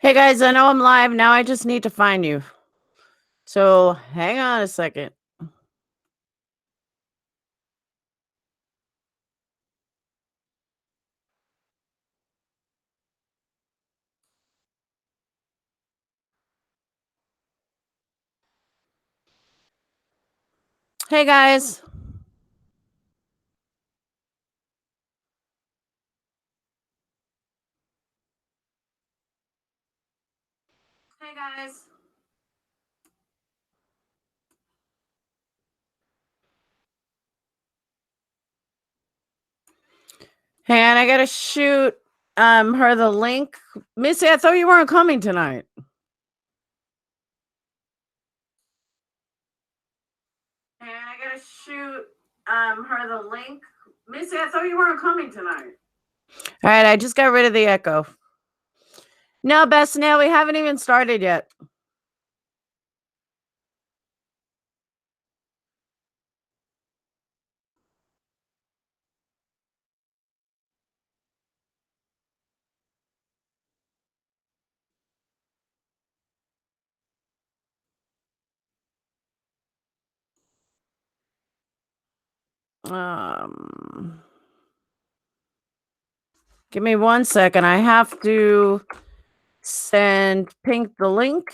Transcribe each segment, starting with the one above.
Hey guys, I know I'm live. Now I just need to find you. So hang on a second. Hey guys. Hey guys. Hang on, I gotta shoot her the link. Missy, I thought you weren't coming tonight. Hang on, I gotta shoot her the link. Missy, I thought you weren't coming tonight. All right, I just got rid of the echo. No, Bess, now we haven't even started yet. Give me 1 second. I have to send Pink the link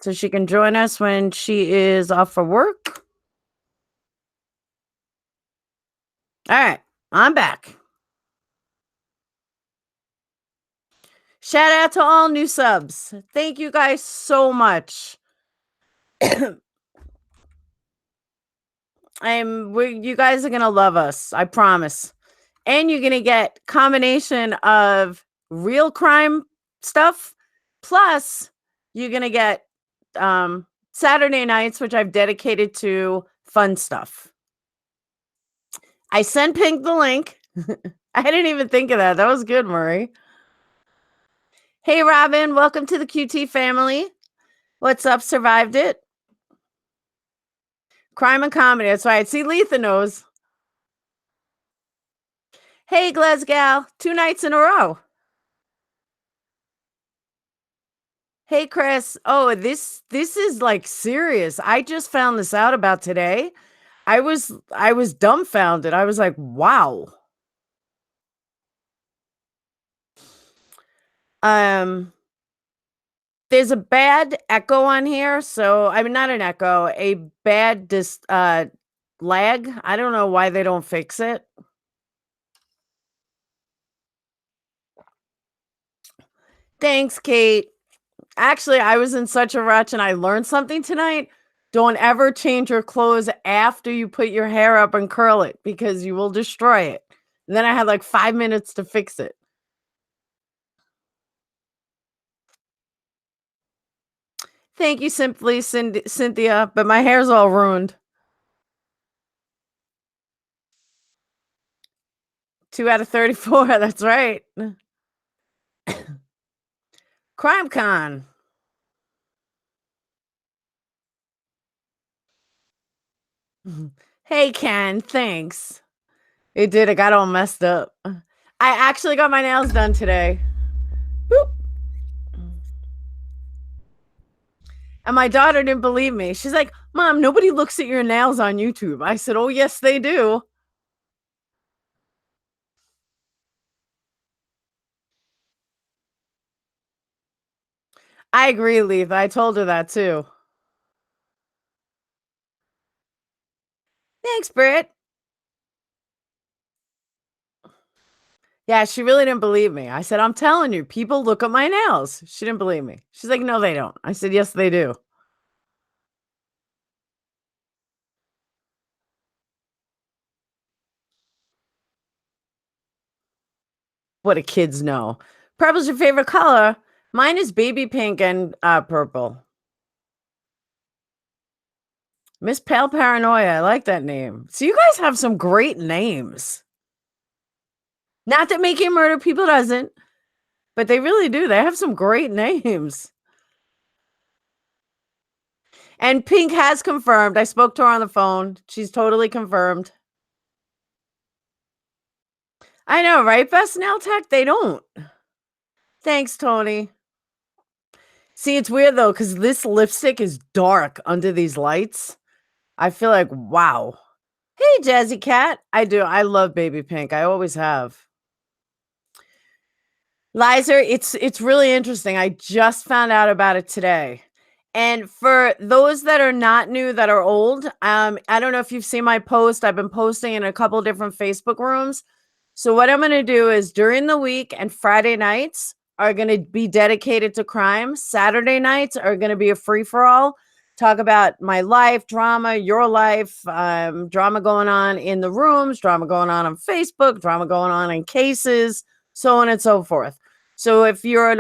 so she can join us when she is off for work. All right, I'm back. Shout out to all new subs. Thank you guys so much. You guys are gonna love us, I promise. And you're gonna get combination of real crime stuff, plus you're gonna get Saturday nights, which I've dedicated to fun stuff. I sent Pink the link. I didn't even think of that. That was good, Murray. Hey, Robin, welcome to the QT family. What's up? Survived it. Crime and comedy. That's right. See, Letha knows. Hey, Glasgow. 2 nights in a row. Hey, Chris. Oh, this is like serious. I just found this out about today. I was dumbfounded. I was like, wow. There's a bad echo on here, so I mean not an echo, a bad lag. I don't know why they don't fix it. Thanks, Kate. Actually, I was in such a rush and I learned something tonight. Don't ever change your clothes after you put your hair up and curl it because you will destroy it. And then I had like 5 minutes to fix it. Thank you, Simply Cynthia, but my hair's all ruined. 2 out of 34, that's right. CrimeCon. Hey, Ken, thanks. It did. It got all messed up. I actually got my nails done today. Boop. And my daughter didn't believe me. She's like, Mom, nobody looks at your nails on YouTube. I said, oh, yes, they do. I agree, Leith. I told her that too. Thanks, Britt. Yeah, she really didn't believe me. I said, I'm telling you, people look at my nails. She didn't believe me. She's like, no, they don't. I said, yes, they do. What do kids know? Purple's your favorite color. Mine is baby pink and purple. Miss Pale Paranoia. I like that name. So you guys have some great names. Not that making murder people doesn't, but they really do. They have some great names. And Pink has confirmed. I spoke to her on the phone. She's totally confirmed. I know, right? Best Nail Tech? They don't. Thanks, Tony. See, it's weird though, because this lipstick is dark under these lights. I feel like, wow. Hey, Jazzy Cat. I do. I love baby pink. I always have. Liza, it's really interesting. I just found out about it today. And for those that are not new, that are old, I don't know if you've seen my post. I've been posting in a couple different Facebook rooms. So what I'm going to do is during the week and Friday nights are going to be dedicated to crime. Saturday nights are going to be a free for all. Talk about my life, drama, your life, drama going on in the rooms, drama going on Facebook, drama going on in cases, so on and so forth. So if you're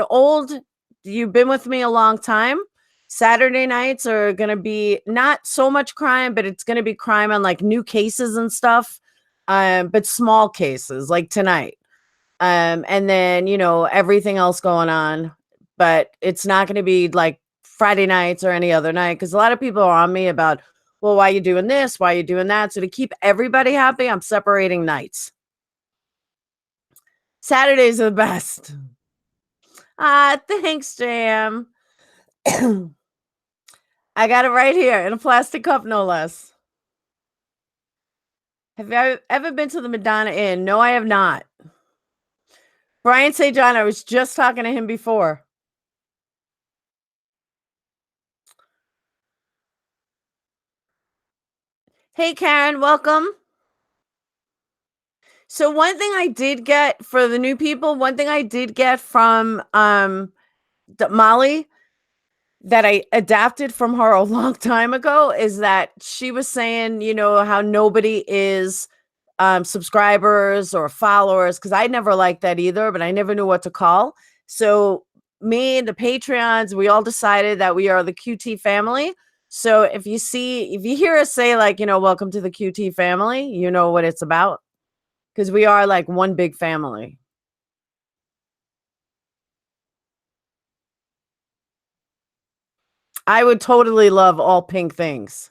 you've been with me a long time, Saturday nights are going to be not so much crime, but it's going to be crime on like new cases and stuff, but small cases like tonight. And then, everything else going on, but it's not going to be like Friday nights or any other night because a lot of people are on me about, well, why are you doing this? Why are you doing that? So to keep everybody happy, I'm separating nights. Saturdays are the best. Ah, thanks, Jam. I got it right here in a plastic cup, no less. Have you ever been to the Madonna Inn? No, I have not. Brian St. John, I was just talking to him before. Hey, Karen, welcome. So one thing I did get for the new people, one thing I did get from Molly that I adapted from her a long time ago is that she was saying, how nobody is subscribers or followers, because I never liked that either, but I never knew what to call. So me and the Patreons, we all decided that we are the QT family. So if you hear us say like, welcome to the QT family, you know what it's about. Because we are like one big family. I would totally love all pink things.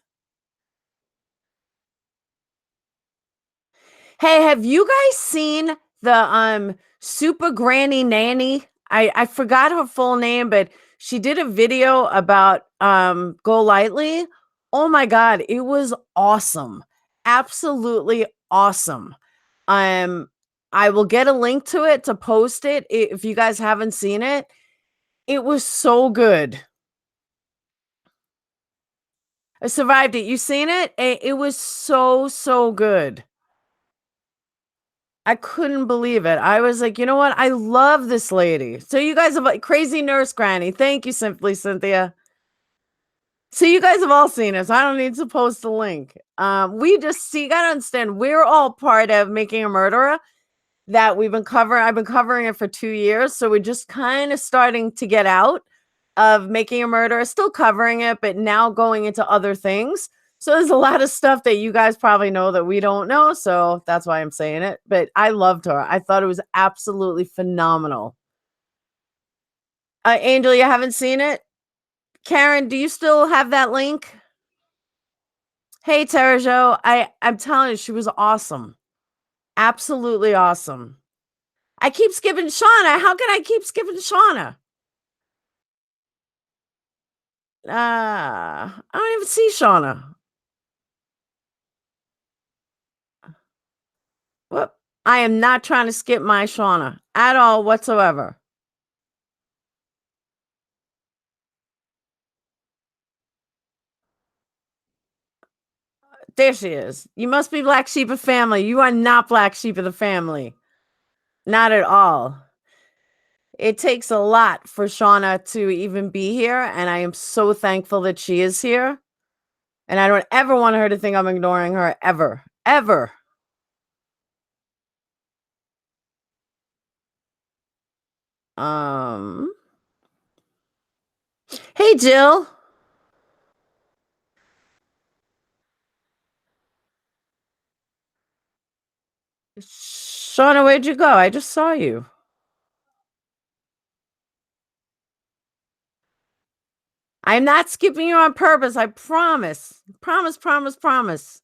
Hey, have you guys seen the Super Granny Nanny? I forgot her full name, but she did a video about Go Lightly. Oh my god, it was awesome. Absolutely awesome. Um I will get a link to it to post it if you guys haven't seen it. It was so good. I survived it. You seen it? It was so good. I couldn't believe it. I was like, you know what? I love this lady. So you guys have like crazy nurse granny. Thank you, Simply Cynthia. So you guys have all seen us. I don't need to post a link. We just see, you gotta understand, we're all part of Making a Murderer that we've been covering. I've been covering it for 2 years. So we're just kind of starting to get out of Making a Murderer, still covering it, but now going into other things. So there's a lot of stuff that you guys probably know that we don't know. So that's why I'm saying it. But I loved her. I thought it was absolutely phenomenal. Angel, you haven't seen it? Karen, do you still have that link? Hey, Tarajo, I'm telling you, she was awesome. Absolutely awesome. I keep skipping Shauna. How can I keep skipping Shauna? I don't even see Shauna. Whoop. I am not trying to skip my Shauna at all whatsoever. There she is. You must be Black Sheep of Family. You are not Black Sheep of the Family. Not at all. It takes a lot for Shauna to even be here, and I am so thankful that she is here. And I don't ever want her to think I'm ignoring her, ever. Ever. Um Hey Jill. Shauna, where'd you go? I just saw you. I'm not skipping you on purpose. I promise. Promise, promise, promise.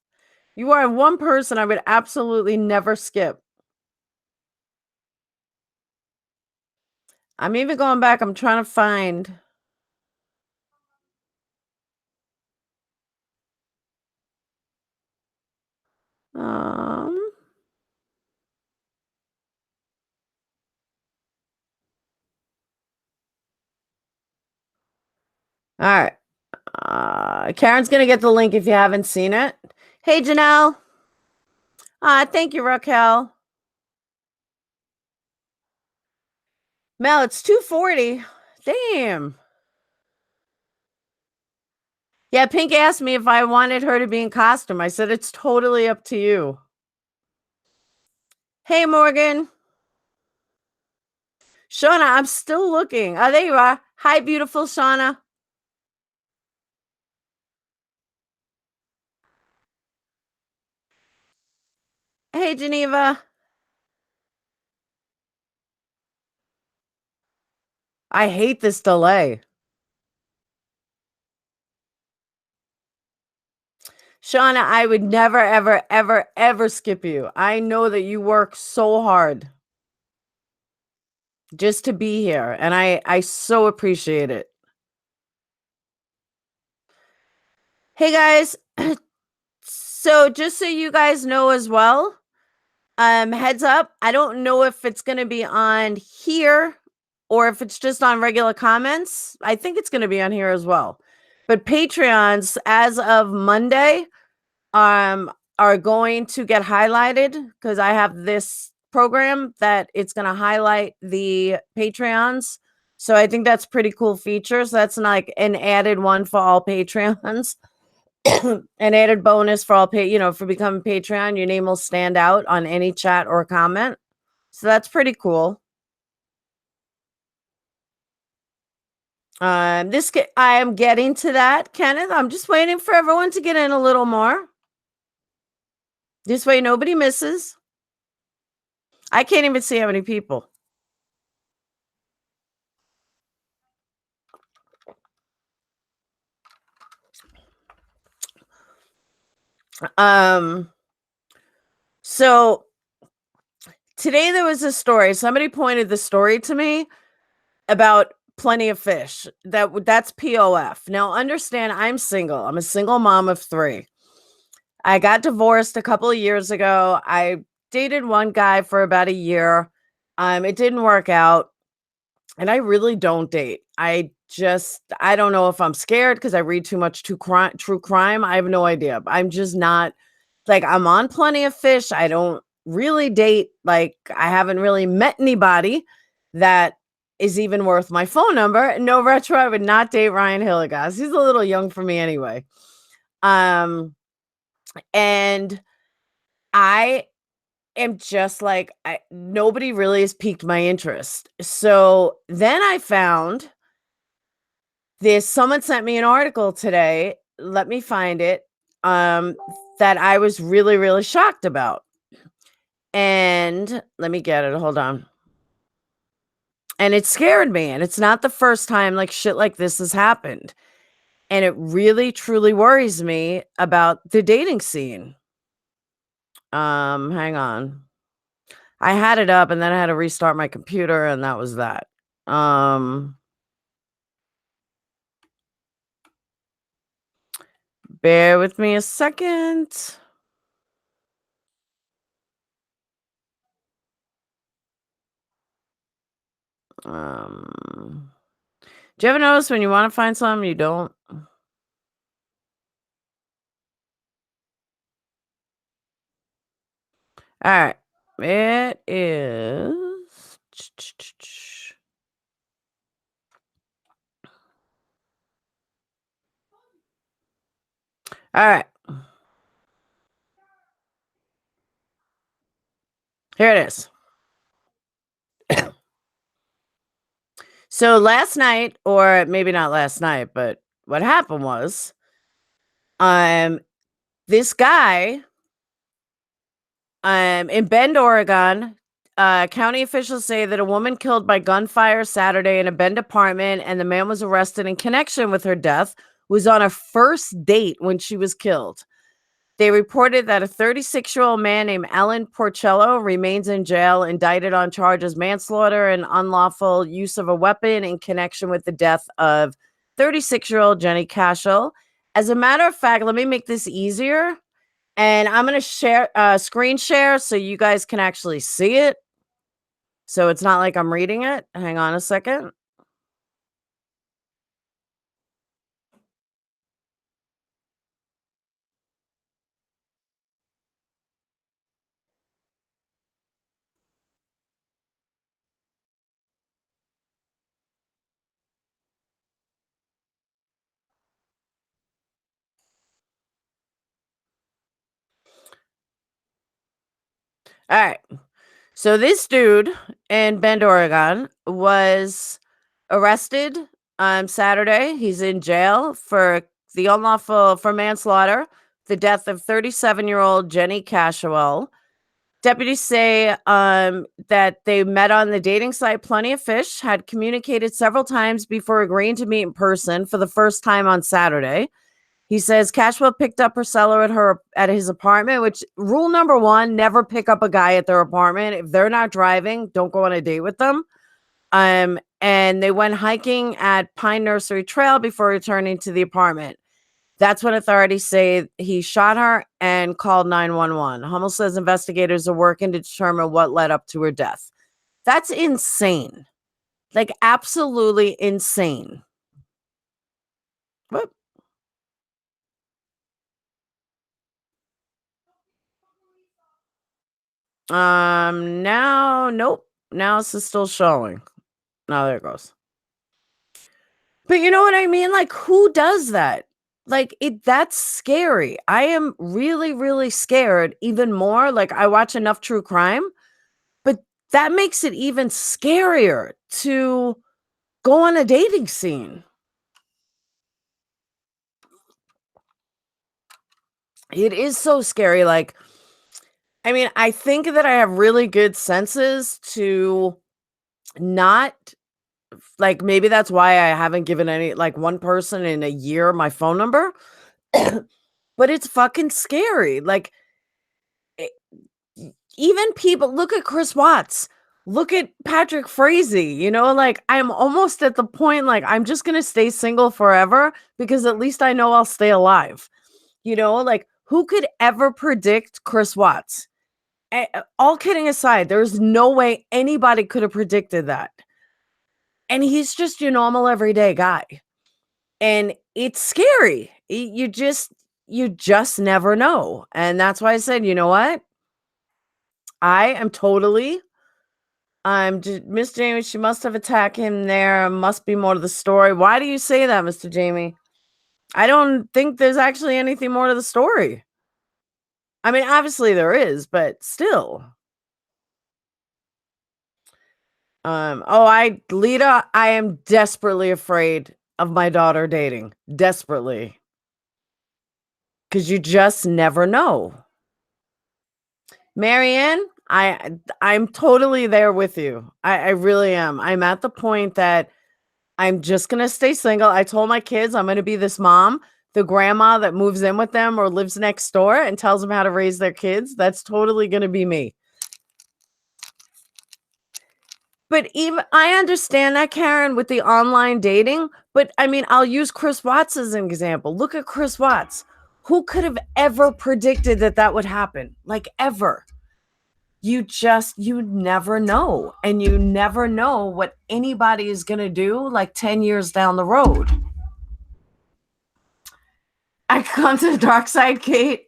You are one person I would absolutely never skip. I'm even going back. I'm trying to find. Um, all right. Karen's gonna get the link if you haven't seen it. Hey, Janelle. Thank you, Raquel. Mel, it's 2:40. Damn. Yeah, Pink asked me if I wanted her to be in costume. I said it's totally up to you. Hey, Morgan. Shauna, I'm still looking. Oh, there you are. Hi, beautiful Shauna. Hey, Geneva. I hate this delay. Shauna, I would never, ever, ever, ever skip you. I know that you work so hard just to be here, and I so appreciate it. Hey, guys. So just so you guys know as well, heads up, I don't know if it's going to be on here or if it's just on regular comments. I think it's going to be on here as well. But Patreons, as of Monday, are going to get highlighted because I have this program that it's going to highlight the Patreons. So I think that's pretty cool feature. So that's like an added one for all Patreons. An added bonus for all for becoming Patreon, your name will stand out on any chat or comment. So that's pretty cool. I am getting to that, Kenneth. I'm just waiting for everyone to get in a little more. This way nobody misses. I can't even see how many people. So today there was a story. Somebody pointed the story to me about Plenty of Fish. That's POF. Now understand, I'm single. I'm a single mom of 3. I got divorced a couple of years ago. I dated one guy for about a year. It didn't work out. And I really don't date. I don't know if I'm scared because I read too much true crime. I have no idea. I'm just not like, I'm on Plenty of Fish. I don't really date. Like, I haven't really met anybody that is even worth my phone number. No, retro, I would not date Ryan Hilligas. He's a little young for me anyway. And I am just like, nobody really has piqued my interest. So then I found someone sent me an article today. Let me find it. That I was really, really shocked about. And let me get it. Hold on. And it scared me. And it's not the first time like shit like this has happened. And it really, truly worries me about the dating scene. Hang on. I had it up and then I had to restart my computer, and that was that. Bear with me a second. Do you ever notice when you want to find something, you don't? All right. It is. All right. Here it is. So last night, or maybe not last night, but what happened was, this guy, in Bend, Oregon, county officials say that a woman killed by gunfire Saturday in a Bend apartment, and the man was arrested in connection with her death, was on a first date when she was killed. They reported that a 36-year-old man named Alan Porcello remains in jail, indicted on charges manslaughter and unlawful use of a weapon in connection with the death of 36-year-old Jenny Cashel. As a matter of fact, let me make this easier. And I'm gonna share screen share so you guys can actually see it. So it's not like I'm reading it. Hang on a second. All right. So this dude in Bend, Oregon was arrested on Saturday. He's in jail for the unlawful for manslaughter, the death of 37-year-old Jenny Cashwell. Deputies say that they met on the dating site Plenty of Fish, had communicated several times before agreeing to meet in person for the first time on Saturday. He says Cashwell picked up her seller at his apartment, which rule number one, never pick up a guy at their apartment. If they're not driving, don't go on a date with them. And they went hiking at Pine Nursery Trail before returning to the apartment. That's when authorities say he shot her and called 911. Hummel says investigators are working to determine what led up to her death. That's insane. Like, absolutely insane. What? Now, nope. Now it's still showing. No, there it goes. But you know what I mean? Like, who does that? Like, that's scary. I am really, really scared even more. Like, I watch enough true crime, but that makes it even scarier to go on a dating scene. It is so scary. Like, I mean, I think that I have really good senses to not like maybe that's why I haven't given any like one person in a year my phone number. But it's fucking scary. Like e even people look at Chris Watts, look at Patrick Frazee, like, I'm almost at the point, like, I'm just gonna stay single forever because at least I know I'll stay alive, like, who could ever predict Chris Watts? All kidding aside, there's no way anybody could have predicted that, and he's just your normal everyday guy, and it's scary. You just never know, and that's why I said, "You know what? I am totally Miss Jamie, she must have attacked him there. Must be more to the story." Why do you say that, Mr. Jamie? I don't think there's actually anything more to the story. I mean, obviously there is, but still. Lita, I am desperately afraid of my daughter dating. Desperately. Because you just never know. Marianne, I'm totally there with you. I really am. I'm at the point that I'm just gonna stay single. I told my kids I'm gonna be this mom, the grandma that moves in with them or lives next door and tells them how to raise their kids. That's totally gonna be me. But even I understand that, Karen, with the online dating. But I mean, I'll use Chris Watts as an example. Look at Chris Watts. Who could have ever predicted that that would happen? Like, ever. You never know. And you never know what anybody is going to do like 10 years down the road. I come to the dark side, Kate.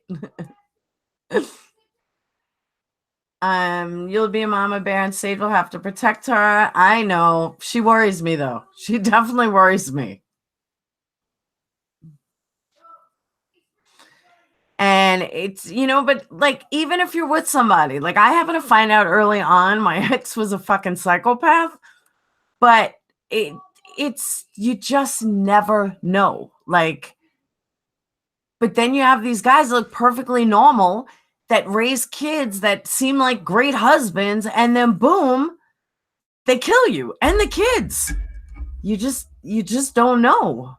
You'll be a mama bear and Sade will have to protect her. I know. She worries me though. She definitely worries me. And it's, but like, even if you're with somebody, like I happened to find out early on my ex was a fucking psychopath, but it's, you just never know. Like, but then you have these guys that look perfectly normal that raise kids that seem like great husbands, and then boom, they kill you and the kids. You just don't know.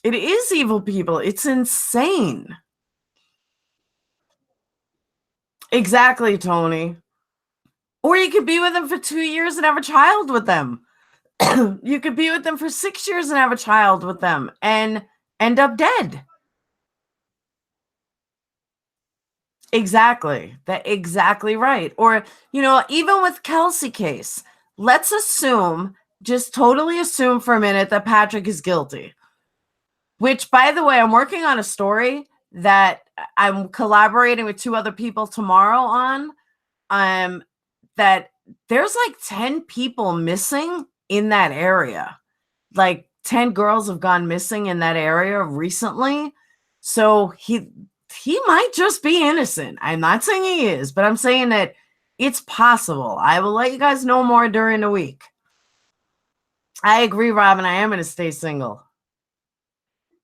It is evil people. It's insane. Exactly, Tony. Or you could be with them for 2 years and have a child with them. You could be with them for 6 years and have a child with them and end up dead. Exactly. That exactly right. Or, even with Kelsey case, let's assume, just totally assume for a minute that Patrick is guilty. Which, by the way, I'm working on a story that I'm collaborating with two other people tomorrow on. That there's like 10 people missing in that area. Like 10 girls have gone missing in that area recently. So he might just be innocent. I'm not saying he is, but I'm saying that it's possible. I will let you guys know more during the week. I agree, Robin. I am going to stay single.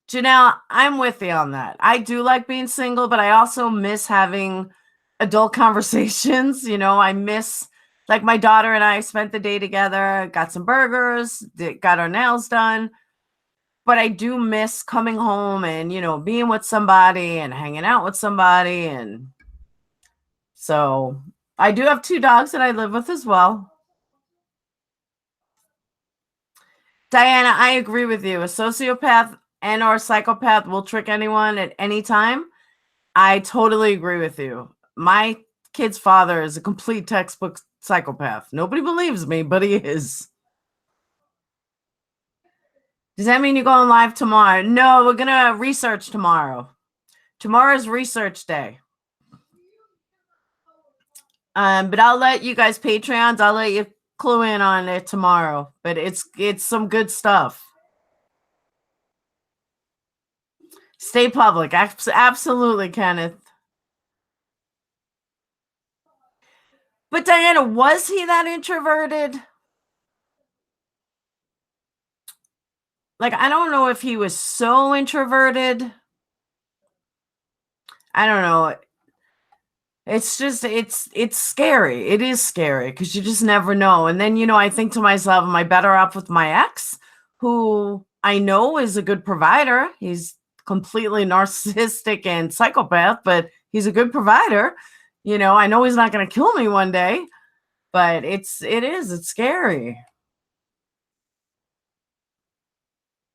Janelle, I'm with you on that. I do like being single, but I also miss having adult conversations. I miss, like, my daughter and I spent the day together, got some burgers, got our nails done. But I do miss coming home and, being with somebody and hanging out with somebody. And so I do have 2 dogs that I live with as well. Diana, I agree with you. A sociopath and or psychopath will trick anyone at any time. I totally agree with you. My kid's father is a complete textbook psychopath. Nobody believes me, but he is. Does that mean you're going live tomorrow? No, we're going to research tomorrow. Tomorrow's research day. But I'll let you guys Patreons, I'll let you clue in on it tomorrow. But it's some good stuff. Stay public. Absolutely, Kenneth. But Diana, was he that introverted? Like, I don't know if he was so introverted. I don't know. It's just, it's scary. It is scary because you just never know. And then, I think to myself, am I better off with my ex, who I know is a good provider? He's completely narcissistic and psychopath, but he's a good provider. I know he's not going to kill me one day, but it's scary.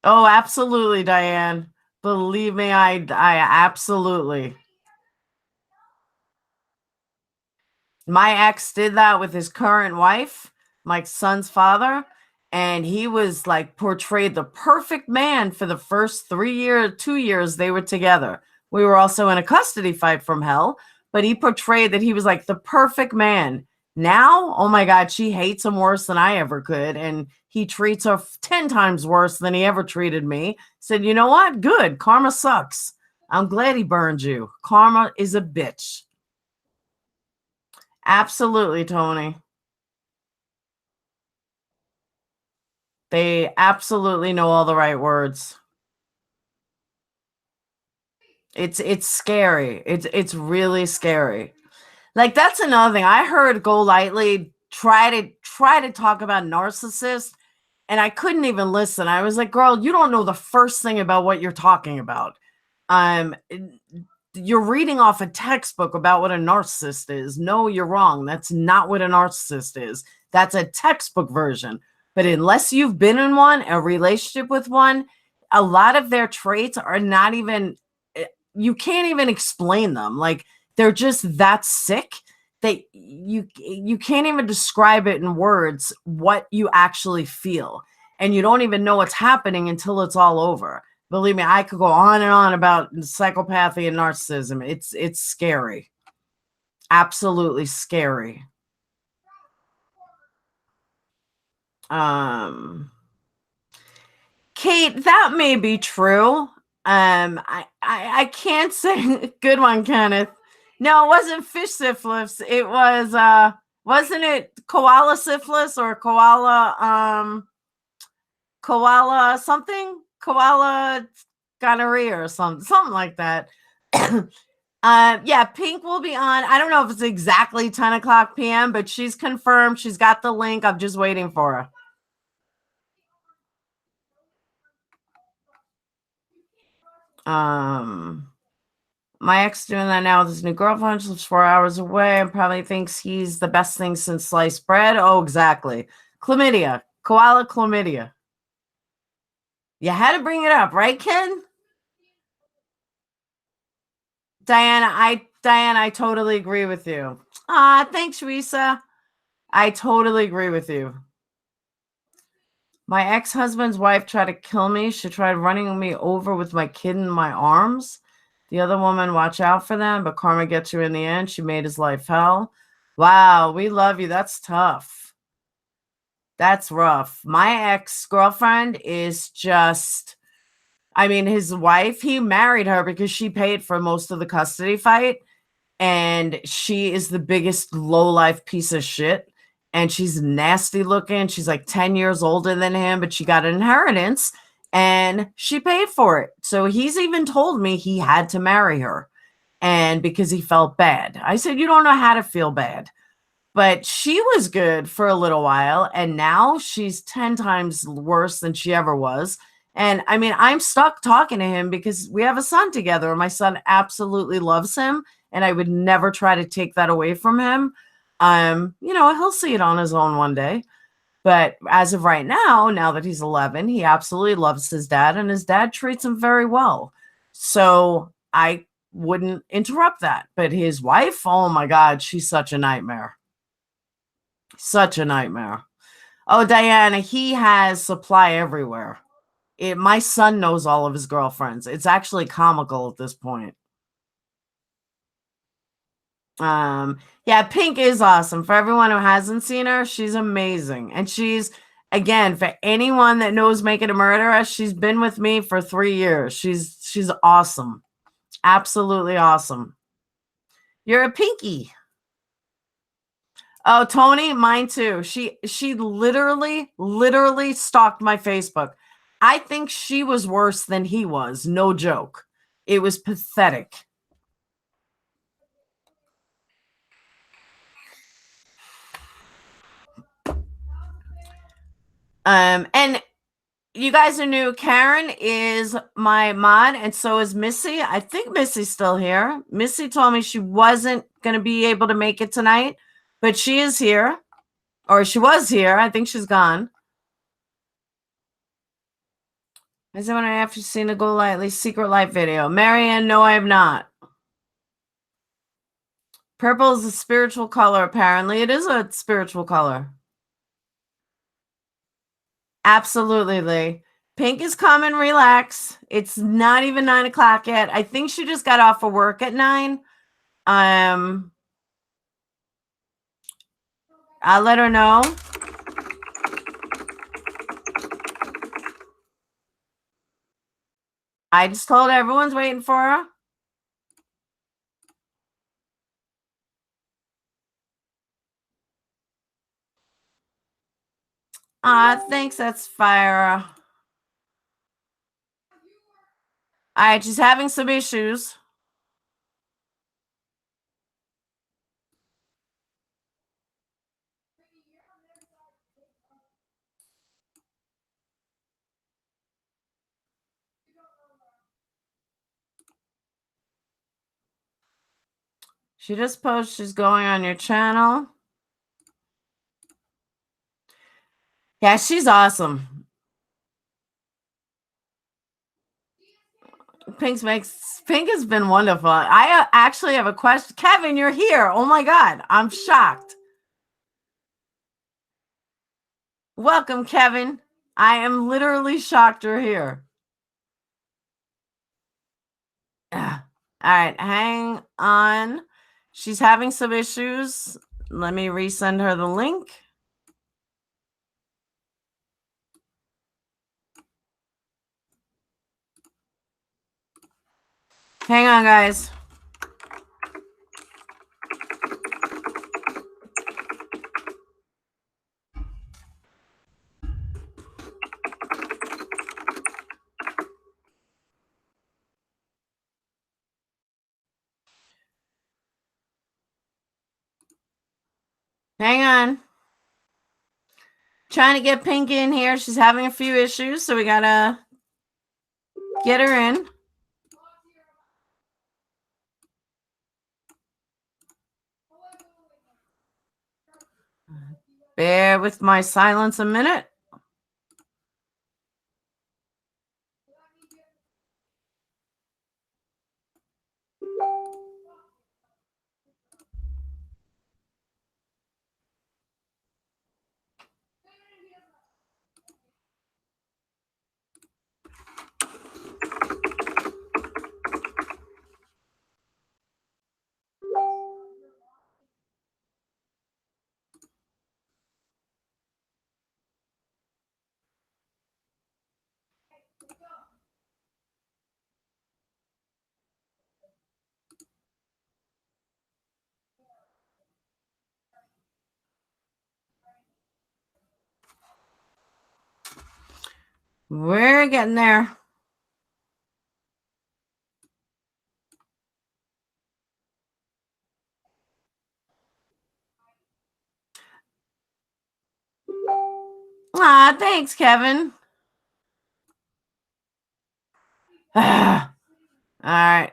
Oh, absolutely, Diane. Believe me, I absolutely. My ex did that with his current wife, my son's father, and he was like portrayed the perfect man for the first 2 years they were together. We were also in a custody fight from hell, but he portrayed that he was like the perfect man. Now, oh my God, she hates him worse than I ever could. And he treats her 10 times worse than he ever treated me. Said, you know what? Good. Karma sucks. I'm glad he burned you. Karma is a bitch. Absolutely, Tony. They absolutely know all the right words. It's scary. It's really scary. Like, that's another thing. I heard Go Lightly try to talk about narcissists, and I couldn't even listen. I was like, girl, you don't know the first thing about what you're talking about. You're reading off a textbook about what a narcissist is. No, you're wrong. That's not what a narcissist is. That's a textbook version. But unless you've been in one, a relationship with one, a lot of their traits are not even, you can't even explain them. Like, they're just that sick that you can't even describe it in words what you actually feel. And you don't even know what's happening until it's all over. Believe me, I could go on and on about psychopathy and narcissism. It's scary. Absolutely scary. Kate, that may be true. I can't say good one, Kenneth. No, it wasn't fish syphilis. It was wasn't it koala syphilis or koala something? Koala gonorrhea or something like that. Yeah, Pink will be on. I don't know if it's exactly 10 o'clock p.m., but she's confirmed. She's got the link. I'm just waiting for her. My ex doing that now with his new girlfriend. She lives 4 hours away and probably thinks he's the best thing since sliced bread. Oh, exactly. Chlamydia. Koala chlamydia. You had to bring it up, right, Ken? Diana, Diane, I totally agree with you. Ah, thanks, Risa. I totally agree with you. My ex-husband's wife tried to kill me. She tried running me over with my kid in my arms. The other woman, watch out for them, but karma gets you in the end. She made his life hell. Wow, we love you. That's tough. That's rough. My ex-girlfriend is just, I mean, his wife, he married her because she paid for most of the custody fight. And she is the biggest low-life piece of shit. And she's nasty looking. She's like 10 years older than him, but she got an inheritance and she paid for it. So he's even told me he had to marry her. And because he felt bad. I said, you don't know how to feel bad. But she was good for a little while. And now she's 10 times worse than she ever was. And I mean, I'm stuck talking to him because we have a son together. And my son absolutely loves him. And I would never try to take that away from him. He'll see it on his own one day. But as of right now that he's 11, he absolutely loves his dad. And his dad treats him very well. So I wouldn't interrupt that. But his wife, oh my God, she's such a nightmare. Such a nightmare. Oh, Diana, he has supply everywhere. My son knows all of his girlfriends. It's actually comical at this point. Yeah, Pink is awesome. For everyone who hasn't seen her, she's amazing. And she's, again, for anyone that knows Making a Murderer, she's been with me for 3 years. She's awesome. Absolutely awesome. You're a Pinky. Oh, Tony, mine too. She literally stalked my Facebook. I think she was worse than he was. No joke. It was pathetic. And you guys are new. Karen is my mod, and so is Missy. I think Missy's still here. Missy told me she wasn't going to be able to make it tonight, but she is here, or she was here. I think she's gone. Has anyone after seen the Go Lightly Secret Life video? Marianne, no, I have not. Purple is a spiritual color, apparently. It is a spiritual color. Absolutely, Lee. Pink is come and relax. It's not even 9 o'clock yet. I think she just got off of work at 9. I'll let her know. I just told her everyone's waiting for her. Thanks. That's fire. All right, she's having some issues. She just posted she's going on your channel. Yeah, she's awesome. Pink has been wonderful. I actually have a question. Kevin, you're here. Oh my God, I'm shocked. Welcome, Kevin. I am literally shocked you're here. All right, hang on. She's having some issues. Let me resend her the link. Hang on, guys. Hang on. Trying to get Pink in here. She's having a few issues, so we gotta get her in. Bear with my silence a minute. We're getting there. Ah, thanks, Kevin. All right.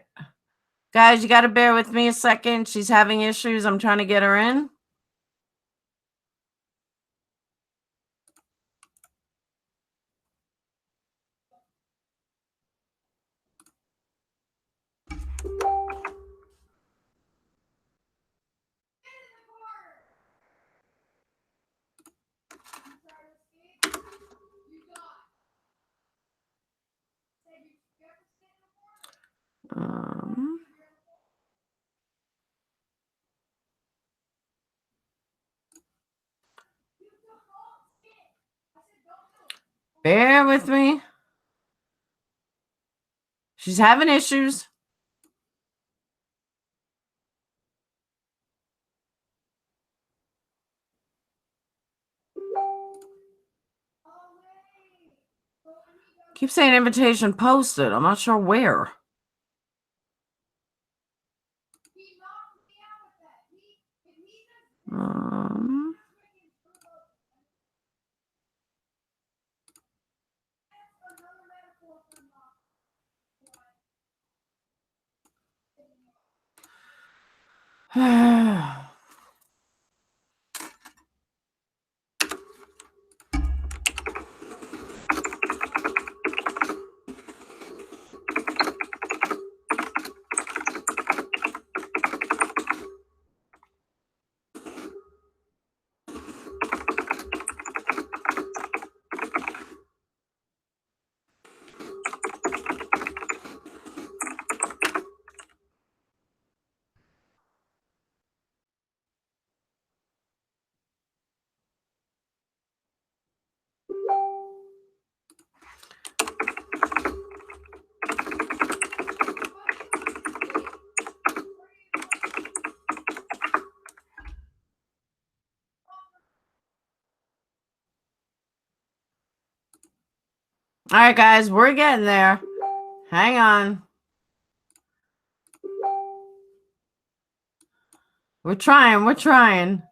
Guys, you got to bear with me a second. She's having issues. I'm trying to get her in. Bear with me. She's having issues. Keep saying invitation posted. I'm not sure where. All right, guys, we're getting there. Hang on. We're trying. We're trying.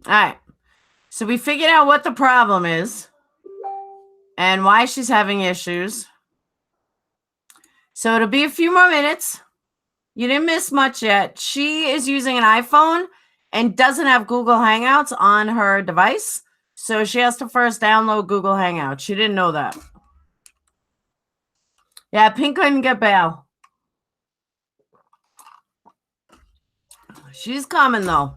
All right. So we figured out what the problem is and why she's having issues. So it'll be a few more minutes. You didn't miss much yet. She is using an iPhone and doesn't have Google Hangouts on her device. So she has to first download Google Hangouts. She didn't know that. Yeah, Pink couldn't get bail. She's coming, though.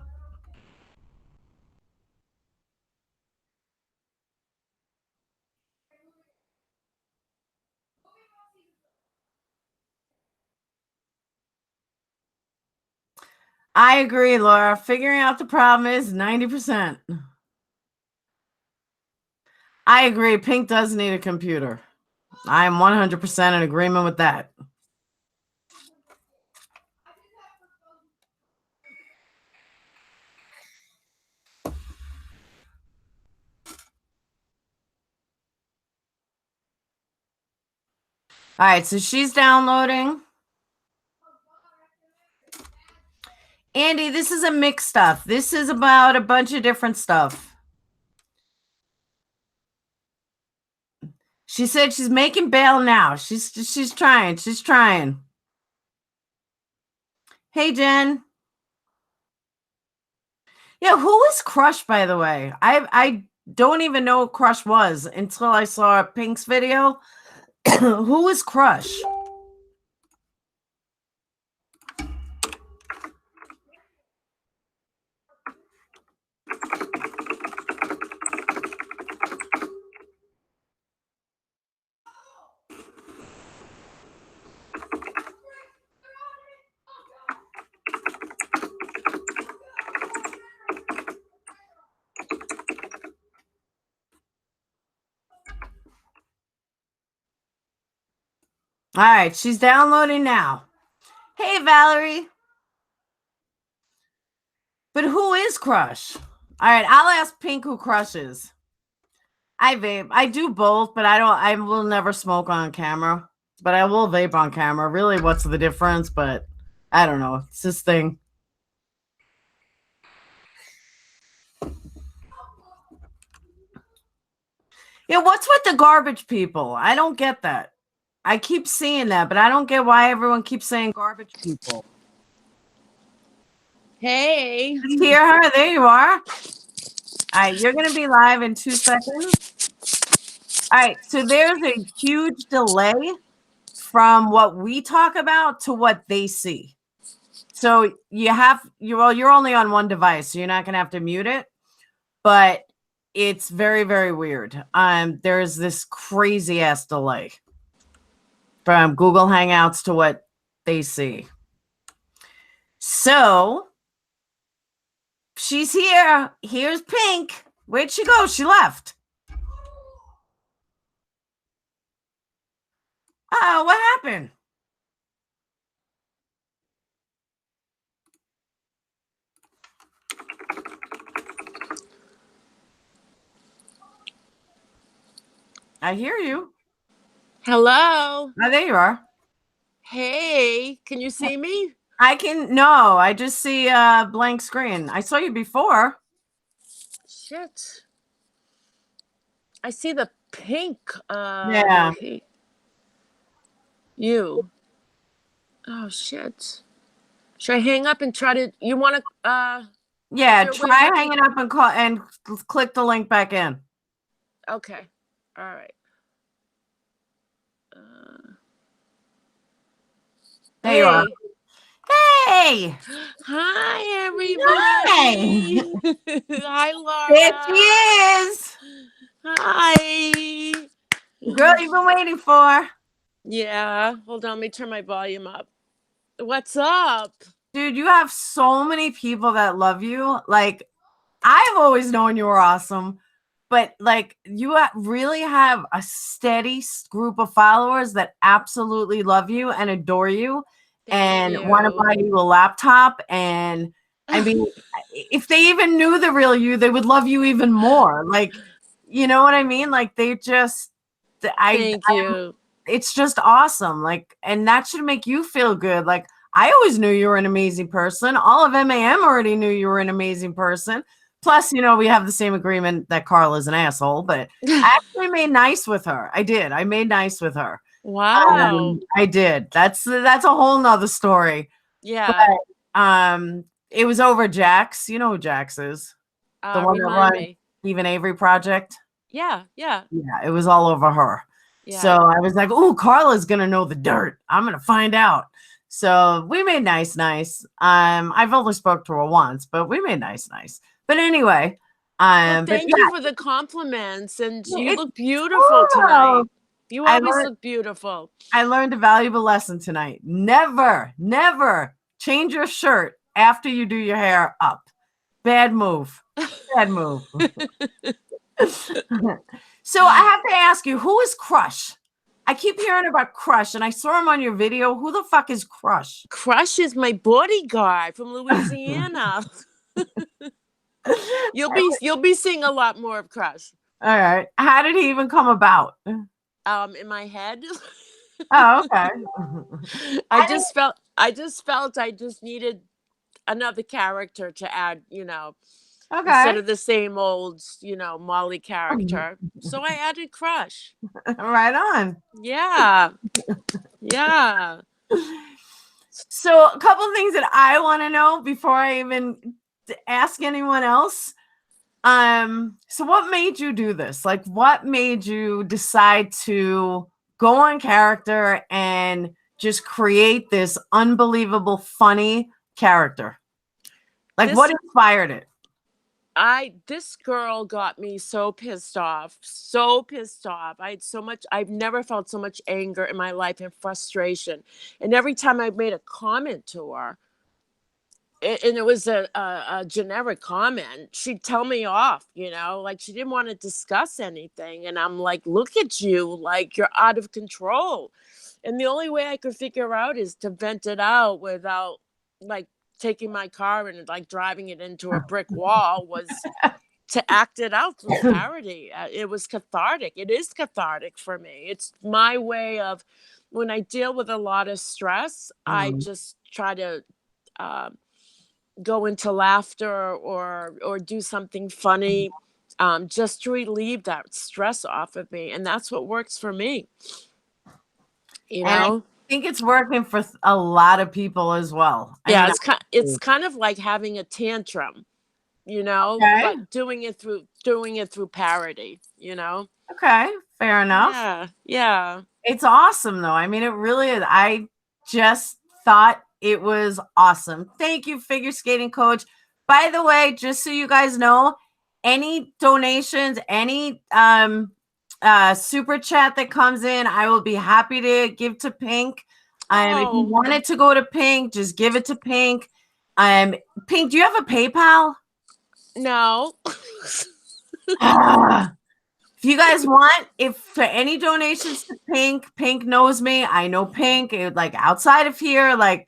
I agree, Laura. Figuring out the problem is 90%. I agree. Pink does need a computer. I am 100% in agreement with that. All right, so she's downloading. Andy, this is a mixed stuff. This is about a bunch of different stuff. She said she's making bail now. She's trying. She's trying. Hey, Jen. Yeah, who is Crush, by the way? I don't even know what Crush was until I saw Pink's video. Who is Crush? All right, she's downloading now. Hey, Valerie. But who is Crush? All right, I'll ask Pink who Crush is. I vape. I do both, but I will never smoke on camera. But I will vape on camera. Really, what's the difference? But I don't know. It's this thing. Yeah, what's with the garbage people? I don't get that. I keep seeing that, but I don't get why everyone keeps saying garbage people. Hey. Let's hear her. There you are. All right, you're going to be live in 2 seconds. All right, so there's a huge delay from what we talk about to what they see. So you're only on one device, so you're not going to have to mute it, but it's very, very weird. There's this crazy ass delay from Google Hangouts to what they see. So she's here. Here's Pink. Where'd she go? She left. Oh, what happened? I hear you. Hello. Oh, there you are. Hey, can you see me? I can. No, I just see a blank screen. I saw you before. Shit. I see the pink. Yeah. You. Oh, shit. Should I hang up and try to, you want to, Yeah, try hanging up and call and click the link back in. Okay. All right. There you are. Hey! Hi, everybody. Hi, Laura. There she is. Hi. The girl you've been waiting for. Yeah. Hold on. Let me turn my volume up. What's up? Dude, you have so many people that love you. Like, I've always known you were awesome, but like, you really have a steady group of followers that absolutely love you and adore you. Thank And want to buy you a laptop. And I mean, if they even knew the real you, they would love you even more. Like, you know what I mean? Like, they just, Thank you. It's just awesome. Like, and that should make you feel good. Like, I always knew you were an amazing person. All of MAM already knew you were an amazing person. Plus, you know, we have the same agreement that Carl is an asshole, but I actually made nice with her. I did. I made nice with her. Wow. I did. That's a whole nother story. Yeah. But, it was over Jax. You know who Jax is? The one that runs Even Avery Project. Yeah. Yeah. Yeah, it was all over her. Yeah. So I was like, oh, Carla's gonna know the dirt. I'm gonna find out. So we made nice. I've only spoke to her once, but we made nice. But anyway, well, thank you for the compliments, and you look beautiful tonight. You always look beautiful. I learned a valuable lesson tonight. Never change your shirt after you do your hair up. Bad move. Bad move. So I have to ask you, who is Crush? I keep hearing about Crush, and I saw him on your video. Who the fuck is Crush? Crush is my bodyguard from Louisiana. You'll be seeing a lot more of Crush. All right. How did he even come about? In my head. Oh, okay. I just felt I just needed another character to add, you know. Okay. Instead of the same old, you know, Molly character. So I added Crush. Right on. Yeah. Yeah. So a couple of things that I want to know before I even ask anyone else. So what made you do this? Like, what made you decide to go on character and just create this unbelievable, funny character? Like, what inspired it? This girl got me so pissed off. I've never felt so much anger in my life and frustration. And every time I made a comment to her, and it was a generic comment, she'd tell me off, you know, like she didn't want to discuss anything. And I'm like, look at you, like you're out of control. And the only way I could figure out is to vent it out without like taking my car and like driving it into a brick wall, was to act it out through parody. It was cathartic. It is cathartic for me. It's my way of, when I deal with a lot of stress, I just try to go into laughter or do something funny, just to relieve that stress off of me, and that's what works for me. You And I know. think it's working for a lot of people as well. I Yeah, mean, it's kind of like having a tantrum, okay, but doing it through parody. okay, fair enough. Yeah, yeah. It's awesome though. I mean, it really is. I just thought it was awesome. Thank you, figure skating coach. By the way, just so you guys know, any donations, any super chat that comes in, I will be happy to give to Pink. If you want it to go to Pink, just give it to Pink. Pink, do you have a PayPal? No. If you guys want, if for any donations to Pink knows me. I know Pink, like outside of here, like,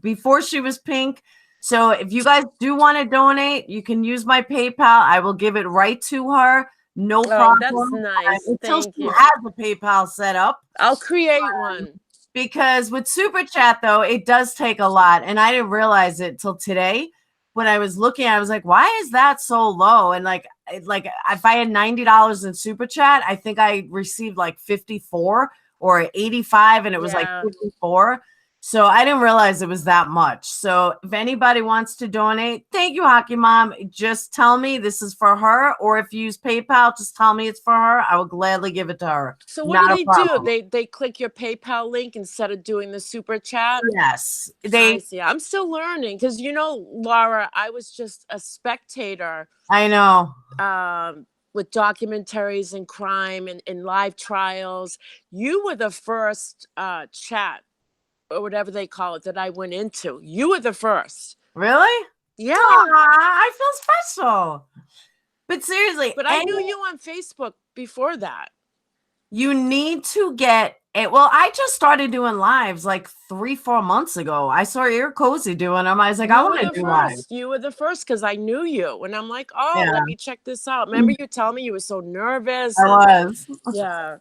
before she was Pink. So if you guys do want to donate, you can use my PayPal. I will give it right to her. No Oh, that's problem. nice. Until Thank she you. has a PayPal set up. I'll create one. Because with Super Chat, though, it does take a lot. And I didn't realize it till today. When I was looking, I was like, why is that so low? And like if I had $90 in Super Chat, I think I received like 54 or 85, and it was like Yeah. 54. So I didn't realize it was that much. So if anybody wants to donate, thank you, Hockey Mom. Just tell me this is for her, or if you use PayPal, just tell me it's for her. I will gladly give it to her. So what Not do a they do? problem. They click your PayPal link instead of doing the super chat? Yes, I see. I'm still learning because, Laura, I was just a spectator I know. with documentaries and crime and live trials. You were the first chat or whatever they call it that I went into. You were the first. Really? Yeah. I feel special. But seriously, But I knew you on Facebook before that. you need to get it. Well, I just started doing lives like 3-4 months ago. I saw Ear Cozy doing them. I was like, I want to do live. You were the first because I knew you. And I'm like, oh, Yeah, let me check this out. Remember you telling me you were so nervous? I was. Yeah.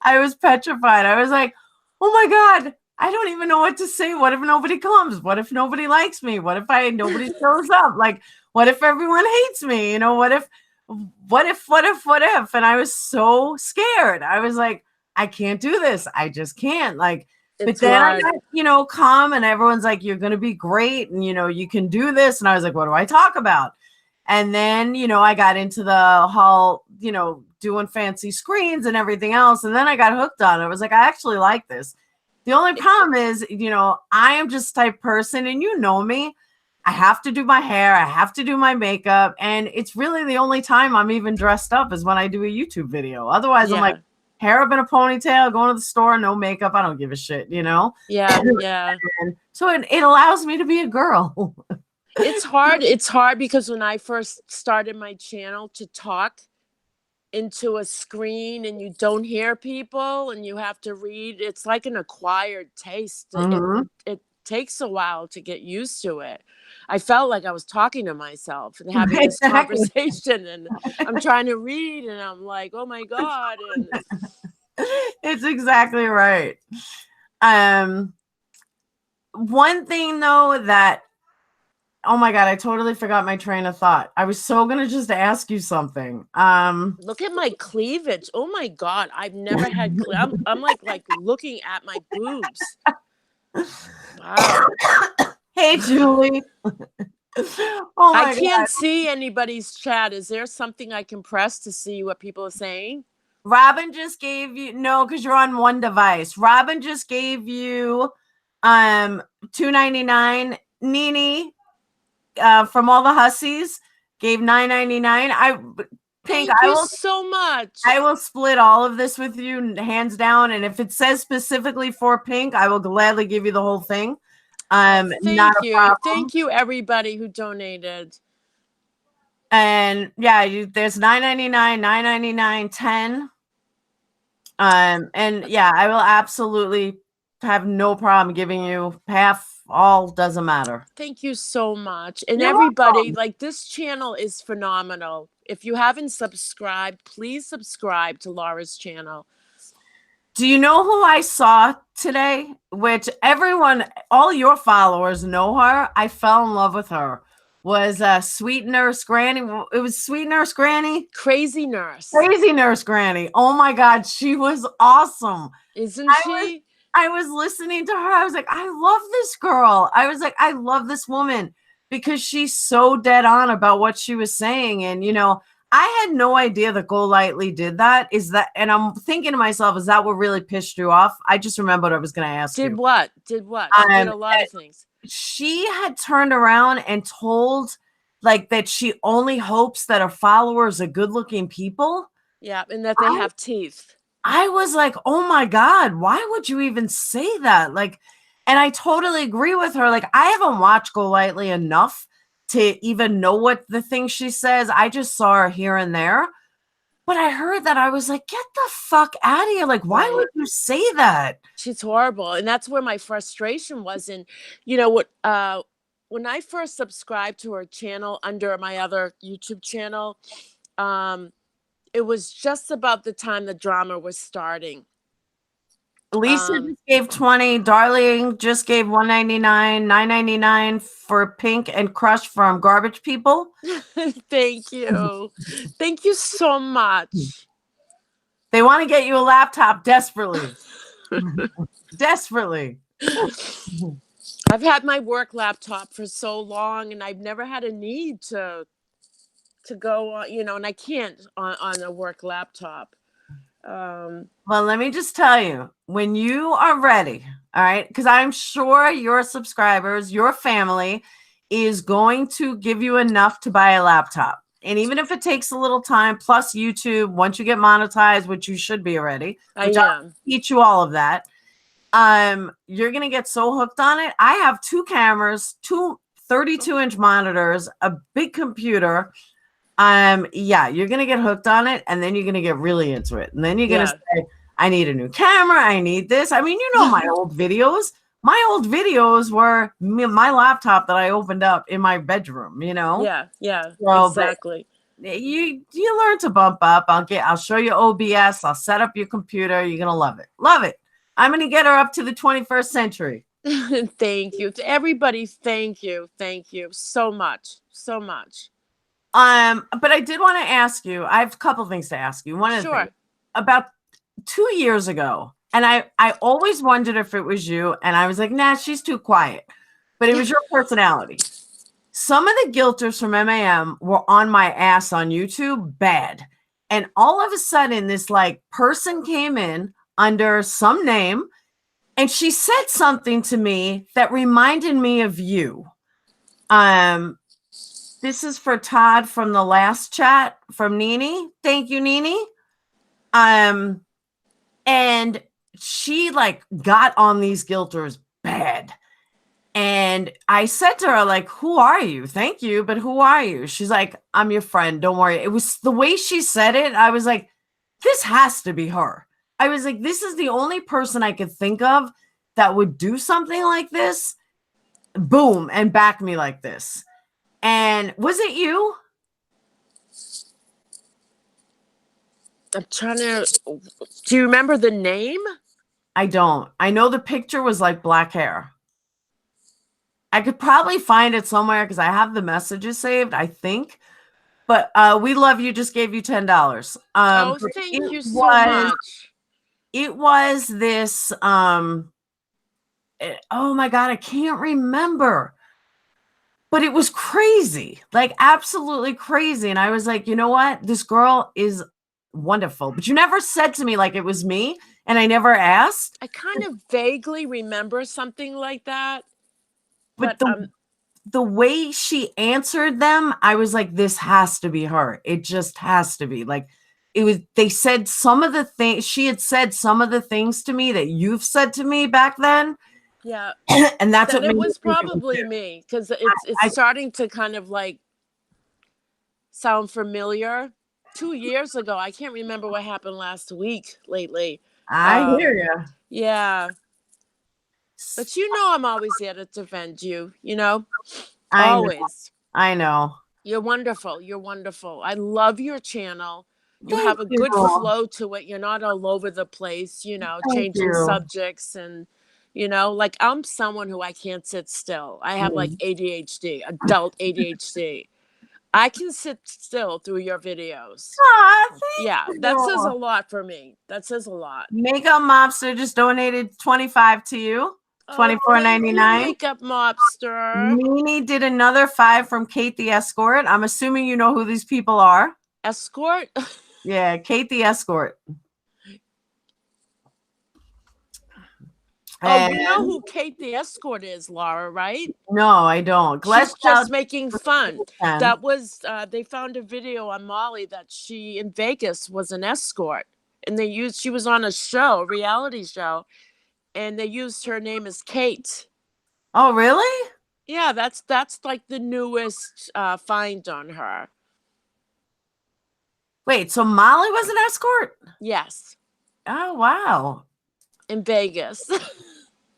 I was petrified. I was like, oh my God, I don't even know what to say. What if nobody comes? What if nobody likes me? What if nobody shows up? Like, what if everyone hates me? What if? And I was so scared. I was like, I can't do this. I just can't. Like, but then I got, calm, and everyone's like, you're going to be great. And, you can do this. And I was like, what do I talk about? And then, I got into the whole, doing fancy screens and everything else. And then I got hooked on it. I was like, I actually like this. The only problem is, I am just type person, and you know me. I have to do my hair. I have to do my makeup. And it's really the only time I'm even dressed up is when I do a YouTube video. Otherwise, I'm like, hair up in a ponytail, going to the store, no makeup. I don't give a shit, Yeah, yeah. And so it allows me to be a girl. It's hard. It's hard because when I first started my channel, to talk into a screen and you don't hear people and you have to read, it's like an acquired taste. It takes a while to get used to it. I felt like I was talking to myself and having this conversation, and I'm trying to read, and I'm like, oh my God. And it's exactly right. One thing though that, oh my God, I totally forgot my train of thought. I was so gonna just ask you something. Look at my cleavage. Oh my God, I've never had. I'm like looking at my boobs. Wow. Hey, Julie. Oh my God. I can't see anybody's chat. Is there something I can press to see what people are saying? Robin just gave you, no, because you're on one device. Robin just gave you $2.99. Nene from all the hussies gave $9.99. Thank you so much. I will split all of this with you, hands down. And if it says specifically for Pink, I will gladly give you the whole thing. Thank you. Thank you, everybody who donated. And yeah, there's $9.99, $9.99, $10. And yeah, I will absolutely have no problem giving you half, all, doesn't matter. Thank you so much. And You're everybody, welcome. like, this channel is phenomenal. If you haven't subscribed, please subscribe to Laura's channel. Do you know who I saw today? Which everyone, all your followers know her. I fell in love with her. Was Sweet Nurse Granny. It was Sweet Nurse Granny. Crazy Nurse. Crazy Nurse Granny. Oh my God, she was awesome. Isn't I was she? I was listening to her. I was like, I love this girl. I was like, I love this woman because she's so dead on about what she was saying. And I had no idea that Golightly did that. And I'm thinking to myself, is that what really pissed you off? I just remembered I was going to ask Did you. what? Did what? She did a lot of things. She had turned around and told like that she only hopes that her followers are good looking people. Yeah, and that they have teeth. I was like, oh my God, why would you even say that? Like, and I totally agree with her. Like, I haven't watched Golightly enough to even know what the things she says. I just saw her here and there. But I heard that. I was like, get the fuck out of here. Like, why would you say that? She's horrible. And that's where my frustration was. And you know what? When I first subscribed to her channel under my other YouTube channel, it was just about the time the drama was starting. Lisa just gave 20. Darling just gave 199, 999 for Pink and Crush from Garbage People. Thank you. Thank you so much. They want to get you a laptop desperately. Desperately. I've had my work laptop for so long and I've never had a need to go on, and I can't on a work laptop. Well, let me just tell you, when you are ready, all right, because I'm sure your subscribers, your family is going to give you enough to buy a laptop. And even if it takes a little time, plus YouTube, once you get monetized, which you should be already, which I'll teach you all of that, you're going to get so hooked on it. I have 2 cameras, 2 32-inch monitors, a big computer. Yeah, you're gonna get hooked on it, and then you're gonna get really into it, and then you're gonna say, "I need a new camera. I need this." I mean, my old videos. My old videos were my laptop that I opened up in my bedroom. Yeah, so, exactly. You learn to bump up. I'll show you OBS. I'll set up your computer. You're gonna love it. Love it. I'm gonna get her up to the 21st century. Thank you to everybody. Thank you so much, so much. But I did want to ask you, I have a couple things to ask you. One of the things, about 2 years ago, and I always wondered if it was you, and I was like, nah, she's too quiet. But it was your personality. Some of the guilters from MAM were on my ass on YouTube, bad. And all of a sudden, this like person came in under some name, and she said something to me that reminded me of you. This is for Todd from the last chat from Nini. Thank you, Nini. And she like got on these guilters bad. And I said to her, like, who are you? Thank you, but who are you? She's like, I'm your friend. Don't worry. It was the way she said it. I was like, this has to be her. I was like, this is the only person I could think of that would do something like this. Boom, and back me like this. And was it you? I'm trying to. Do you remember the name? I don't. I know the picture was like black hair. I could probably find it somewhere because I have the messages saved, I think. But we love you. Just gave you $10. Thank you so much. It was this. Oh my God, I can't remember. But it was crazy, like absolutely crazy. And I was like, you know what? This girl is wonderful. But you never said to me like it was me, and I never asked. I kind of vaguely remember something like that. But the way she answered them, I was like, this has to be her. It just has to be. Like, it was, they said some of the things, she had said some of the things to me that you've said to me back then. Yeah. And that's what it was probably me, because it's starting to kind of like sound familiar. 2 years ago, I can't remember what happened last week lately. I hear you. Yeah. But you know I'm always here to defend you, you know? I know. Always. I know. You're wonderful. You're wonderful. I love your channel. You Thank have a good you. flow to it. You're not all over the place, Thank changing you. subjects and like I'm someone who I can't sit still. I have like Mm. ADHD, adult ADHD. I can sit still through your videos. Aw, thank Yeah, that says a you. lot for me. That says a lot. Makeup Mobster just donated 25 to you. Oh, thank you, 24.99. Makeup Mobster. Mimi did another 5 from Kate the Escort. I'm assuming you know who these people are. Escort. Yeah, Kate the Escort. Oh, you know And who Kate the Escort is, Laura, right? no, I don't. She's Out just making fun. 10. That was they found a video on Molly that she in Vegas was an escort, and she was on a reality show, and they used her name as Kate. Oh, really? Yeah, that's like the newest find on her. Wait, so Molly was an escort? Yes, Oh, wow. in Vegas.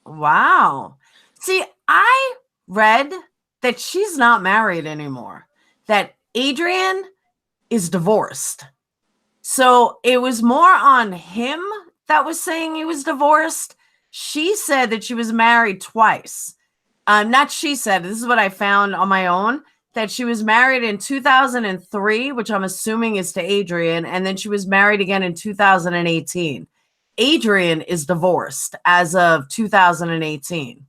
Wow. See, I read that she's not married anymore, that Adrian is divorced. So it was more on him that was saying he was divorced. She said that she was married twice. Not she said, this is what I found on my own, that she was married in 2003, which I'm assuming is to Adrian, and then she was married again in 2018. Adrian is divorced as of 2018.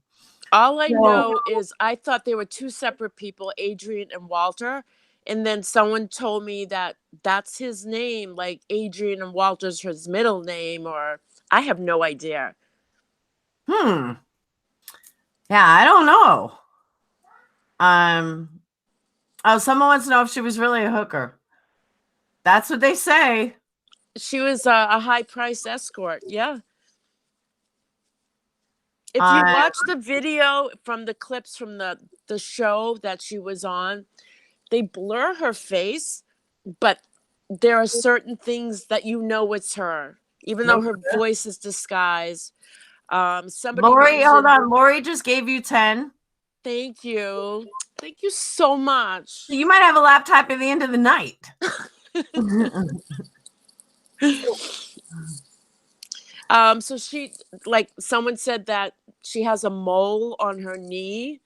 All I So, know is I thought they were two separate people, Adrian and Walter. And then someone told me that that's his name, like Adrian and Walter's his middle name, or I have no idea. yeah, I don't know. Oh, someone wants to know if she was really a hooker. That's what they say. She was a high price escort. Yeah. If you Uh, watch the video from the clips from the show that she was on, they blur her face, but there are certain things that it's her, even though her voice is disguised. Somebody Lori, hold mentioned, on. Lori just gave you 10. thank you. Thank you so much. You might have a laptop at the end of the night. So she, like someone said that she has a mole on her knee.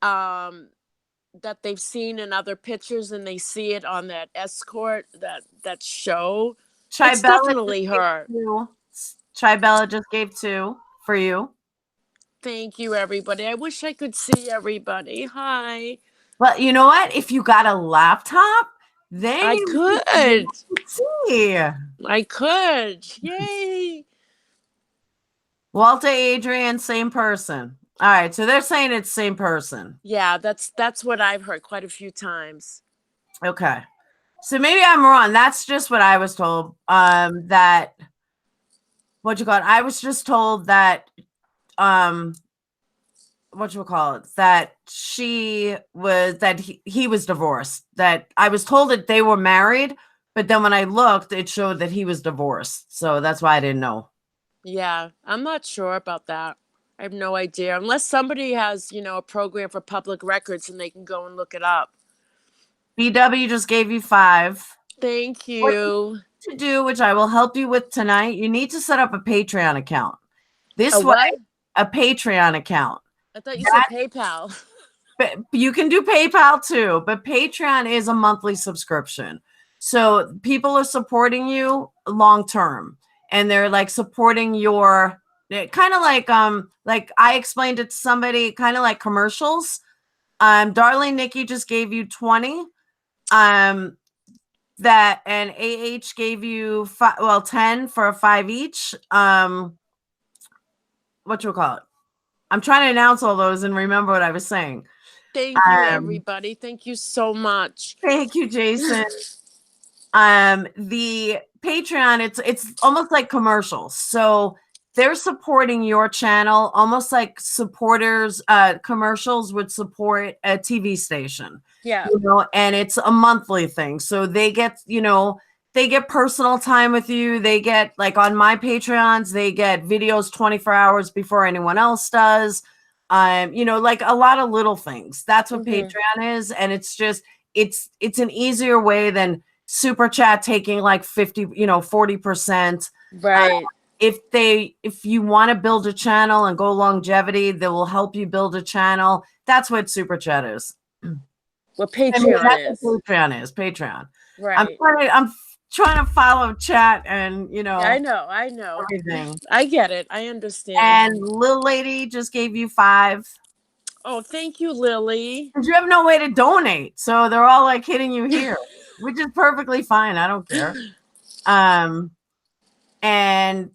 That they've seen in other pictures and they see it on that escort, that show. It's definitely her. Chibella just gave 2 for you. Thank you, everybody. I wish I could see everybody. Hi. Well, you know what? If you got a laptop, then I you could. see. I could. Yay. Walter, Adrian, same person. All right, so they're saying it's same person. Yeah, that's what I've heard quite a few times. Okay. So maybe I'm wrong. That's just what I was told. That what you call it? I was just told that what you call it? That he was divorced. That I was told that they were married, but then when I looked, it showed that he was divorced. So that's why I didn't know. Yeah, I'm not sure about that. I have no idea. Unless somebody has, a program for public records and they can go and look it up. BW just gave you 5. Thank What you. to do, which I will help you with tonight, you need to set up a Patreon account. This way, What? a Patreon account. I thought you said PayPal. But you can do PayPal too, but Patreon is a monthly subscription. So people are supporting you long term and they're like supporting your kind of like I explained it to somebody, kind of like commercials. Darling Nikki just gave you 20. That and AH gave you 10 for 5 each. What you call it? I'm trying to announce all those and remember what I was saying. Thank you, everybody. Thank you so much. Thank you, Jason. The Patreon, it's almost like commercials. So they're supporting your channel almost like supporters, commercials would support a TV station. Yeah. And it's a monthly thing. So they get, they get personal time with you. They get, like, on my Patreons, they get videos 24 hours before anyone else does. Like a lot of little things. That's what Patreon is. And it's just, it's an easier way than Super Chat taking like 50, 40%. Right. If you want to build a channel and go longevity, they will help you build a channel. That's what Super Chat is. What Patreon is. What Patreon is. Patreon. Right. I'm trying to follow chat and I know. everything. I get it. I understand. And Lil Lady just gave you 5. Oh, thank you, Lily. Because you have no way to donate, so they're all like hitting you here, which is perfectly fine. I don't care. And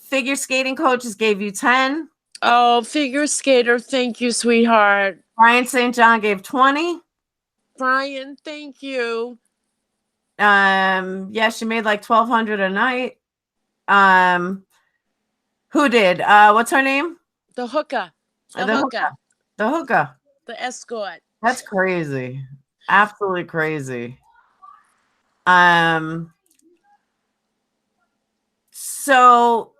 Figure Skating Coaches gave you 10. Oh, Figure Skater, thank you, sweetheart. Brian St. John gave 20. Brian, thank you. Yeah, she made like 1,200 a night. Who did? What's her name? The hooker. The hooker. The escort. That's crazy. Absolutely crazy. So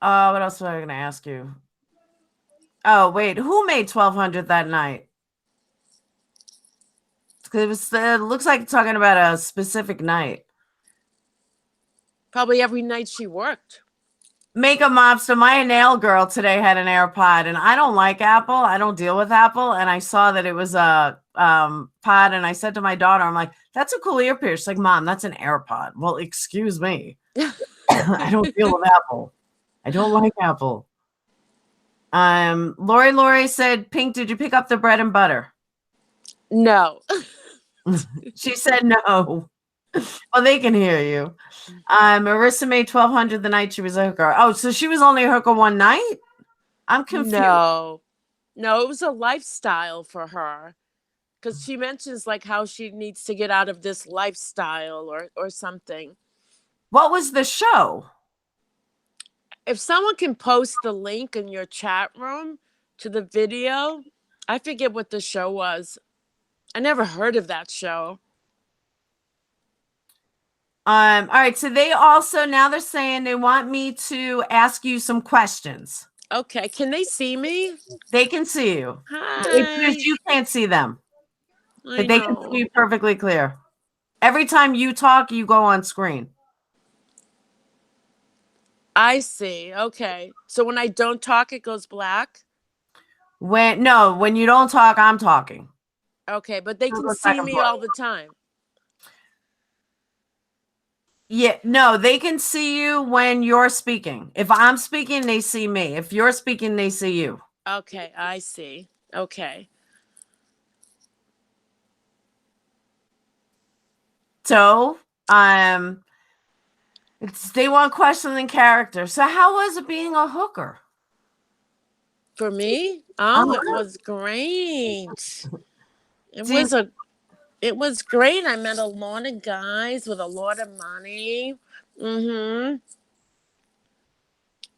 what else was I gonna ask you? Oh, wait, who made 1,200 that night? Because it looks like talking about a specific night. Probably every night she worked. Makeup Mobster, my nail girl today had an AirPod, and I don't like Apple. I don't deal with Apple, and I saw that it was a pod, and I said to my daughter, I'm like, that's a cool ear pierce. She's like, Mom, that's an AirPod. Well, excuse me. I don't deal with Apple. I don't like Apple. Lori said, Pink, did you pick up the bread and butter? No. She said no. Well, they can hear you. Marissa made 1,200 the night she was a hooker. Oh, so she was only a hooker one night? I'm confused. No, it was a lifestyle for her. Because she mentions like how she needs to get out of this lifestyle or something. What was the show? If someone can post the link in your chat room to the video, I forget what the show was. I never heard of that show. All right, so they also, now they're saying they want me to ask you some questions. Okay, can they see me? They can see you. Hi. It's just you can't see them. But they can see you perfectly clear. Every time you talk, you go on screen. I see. Okay. So when I don't talk, it goes black? When you don't talk, I'm talking. Okay, but they can see me all the time. Yeah, no, they can see you when you're speaking. If I'm speaking, they see me. If you're speaking, they see you. Okay, I see. Okay. So, they want questions and character. So how was it being a hooker? For me? Oh, it was great. It was great. I met a lot of guys with a lot of money.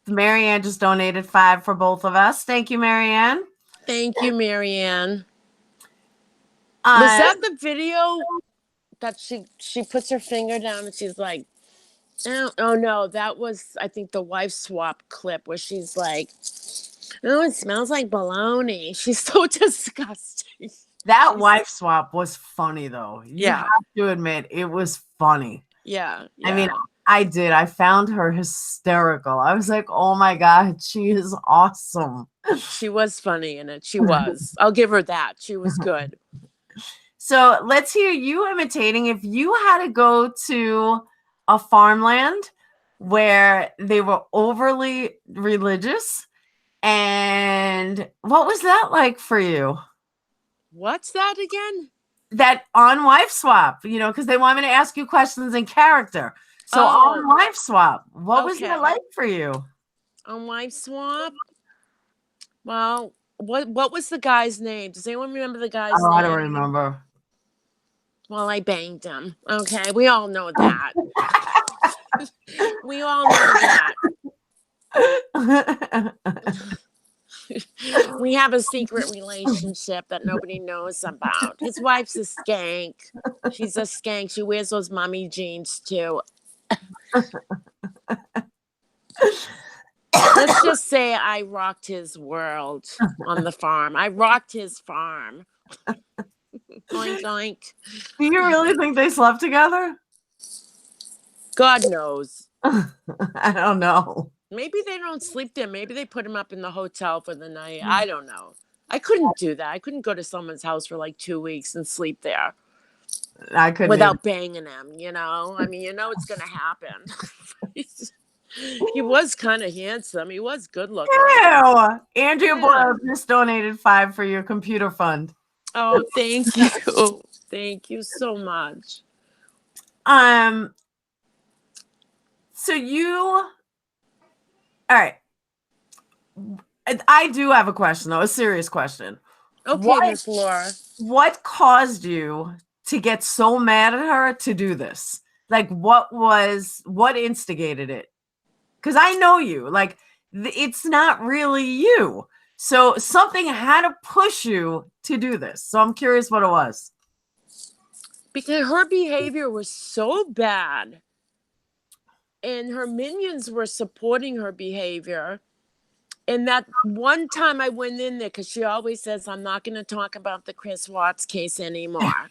Marianne just donated 5 for both of us. Thank you, Marianne. Thank you, Marianne. Was that the video that she puts her finger down and she's like, oh no, that was, I think, the wife swap clip where she's like, oh, it smells like bologna. She's so disgusting. That wife swap was funny, though. You have to admit, it was funny. Yeah. I mean, I did. I found her hysterical. I was like, oh my God, she is awesome. She was funny in it. She was. I'll give her that. She was good. So let's hear you imitating. If you had to go to a farmland where they were overly religious, and what was that like for you? What's that again? That on wife swap, because they want me to ask you questions in character. So on wife swap, what was that like for you? On wife swap? Well, what was the guy's name? Does anyone remember the guy's name? I don't remember. Well, I banged him. Okay, we all know that. We all know that. We have a secret relationship that nobody knows about. His wife's a skank. She's a skank. She wears those mommy jeans too. Let's just say I rocked his world on the farm. I rocked his farm. Oink, oink. Do you really think they slept together? God knows. I don't know. Maybe they don't sleep there. Maybe they put him up in the hotel for the night. I don't know. I couldn't do that. I couldn't go to someone's house for like 2 weeks and sleep there I couldn't without banging him, you know? I mean, you know it's going to happen. He was kind of handsome. He was good looking. Ew. Andrea Yeah. Boyle just donated $5 for your computer fund. Oh, thank you. Thank you so much. So all right. I do have a question though, a serious question. Okay, Miss Laura. What caused you to get so mad at her to do this? Like, what instigated it? Because I know you. Like, it's not really you. So something had to push you to do this. So I'm curious what it was. Because her behavior was so bad. And her minions were supporting her behavior. And that one time I went in there, because she always says, I'm not going to talk about the Chris Watts case anymore.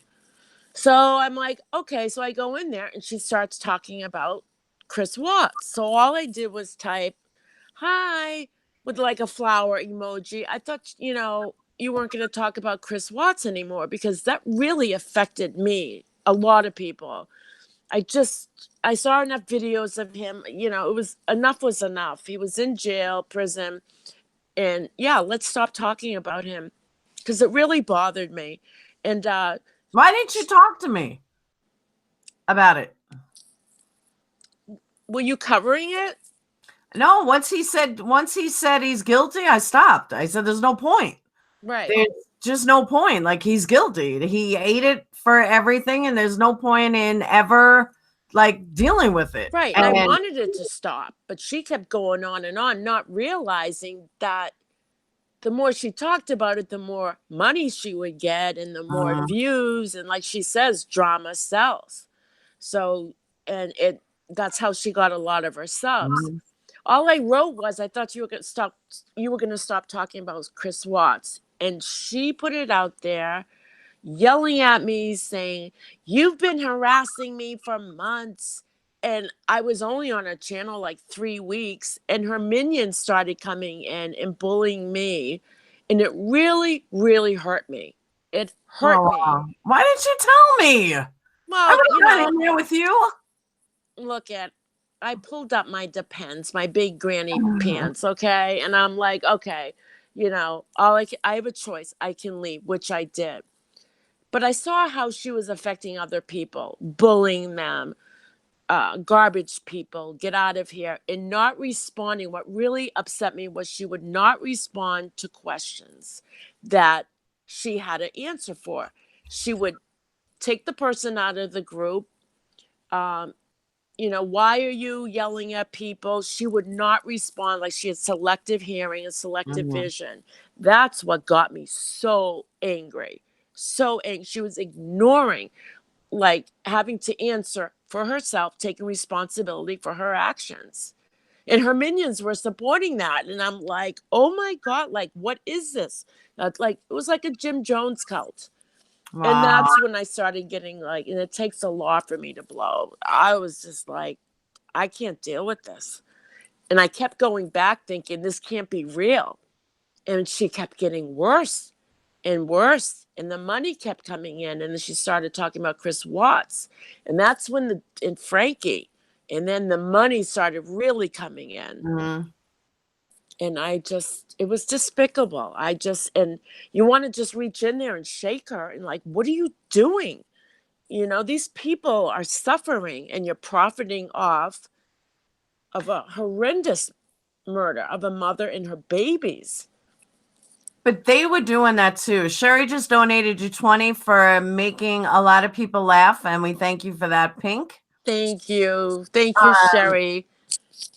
So I'm like, okay. So I go in there and she starts talking about Chris Watts. So all I did was type, hi, with like a flower emoji. I thought, you know, you weren't going to talk about Chris Watts anymore because that really affected me, a lot of people. I saw enough videos of him, you know, enough was enough. He was in jail, prison. And yeah, let's stop talking about him because it really bothered me. And why didn't you talk to me about it? Were you covering it? No, once he said he's guilty, I stopped. I said there's no point. Right. There's just no point. Like, he's guilty. He ate it for everything, and there's no point in ever like dealing with it. Right. And I wanted it to stop, but she kept going on and on, not realizing that the more she talked about it, the more money she would get and the more views. And like she says, drama sells. So, and that's how she got a lot of her subs. All I wrote was, I thought you were going to stop talking about Chris Watts. And she put it out there, yelling at me, saying, you've been harassing me for months. And I was only on her channel like 3 weeks, and her minions started coming in and bullying me. And it really, really hurt me. It hurt me. Why didn't you tell me? Well, I would have gone in there with you. Look I pulled up my Depends, my big granny pants, okay? And I'm like, okay, you know, I have a choice. I can leave, which I did. But I saw how she was affecting other people, bullying them, garbage people, get out of here, and not responding. What really upset me was she would not respond to questions that she had an answer for. She would take the person out of the group. You know, why are you yelling at people? She would not respond. Like, she had selective hearing and selective vision. That's what got me so angry. So angry. She was ignoring, like, having to answer for herself, taking responsibility for her actions. And her minions were supporting that. And I'm like, oh my God, like, what is this? Like, it was like a Jim Jones cult. Wow. And that's when I started getting like, and it takes a lot for me to blow. I was just like, I can't deal with this. And I kept going back thinking, this can't be real. And she kept getting worse and worse. And the money kept coming in. And then she started talking about Chris Watts. And that's when and Frankie. And then the money started really coming in. And it was despicable. And you want to just reach in there and shake her and like, what are you doing? You know, these people are suffering and you're profiting off of a horrendous murder of a mother and her babies. But they were doing that too. Sherry just donated you 20 for making a lot of people laugh. And we thank you for that, Pink. Thank you. Thank you, Sherry.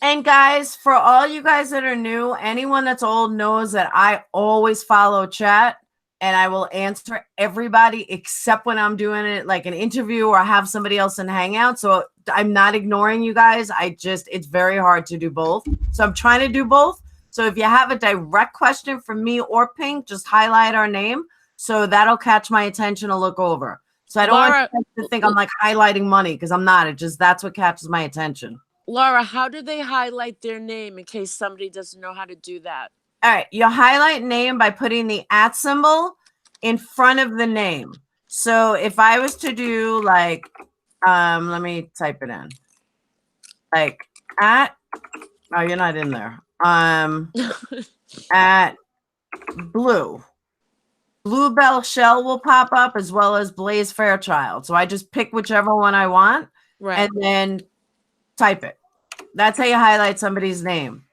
And guys, for all you guys that are new, anyone that's old knows that I always follow chat and I will answer everybody except when I'm doing it like an interview or have somebody else in Hangout. So I'm not ignoring you guys. It's very hard to do both. So I'm trying to do both. So if you have a direct question for me or Pink, just highlight our name. So that'll catch my attention to look over. So I don't Laura, want you to think I'm like highlighting money because I'm not. That's what catches my attention. Laura, how do they highlight their name in case somebody doesn't know how to do that? All right, you highlight name by putting the @ symbol in front of the name. So if I was to do like, let me type it in. Like @ oh, you're not in there. At Bluebell Shell will pop up as well as Blaze Fairchild. So I just pick whichever one I want and then type it. That's how you highlight somebody's name.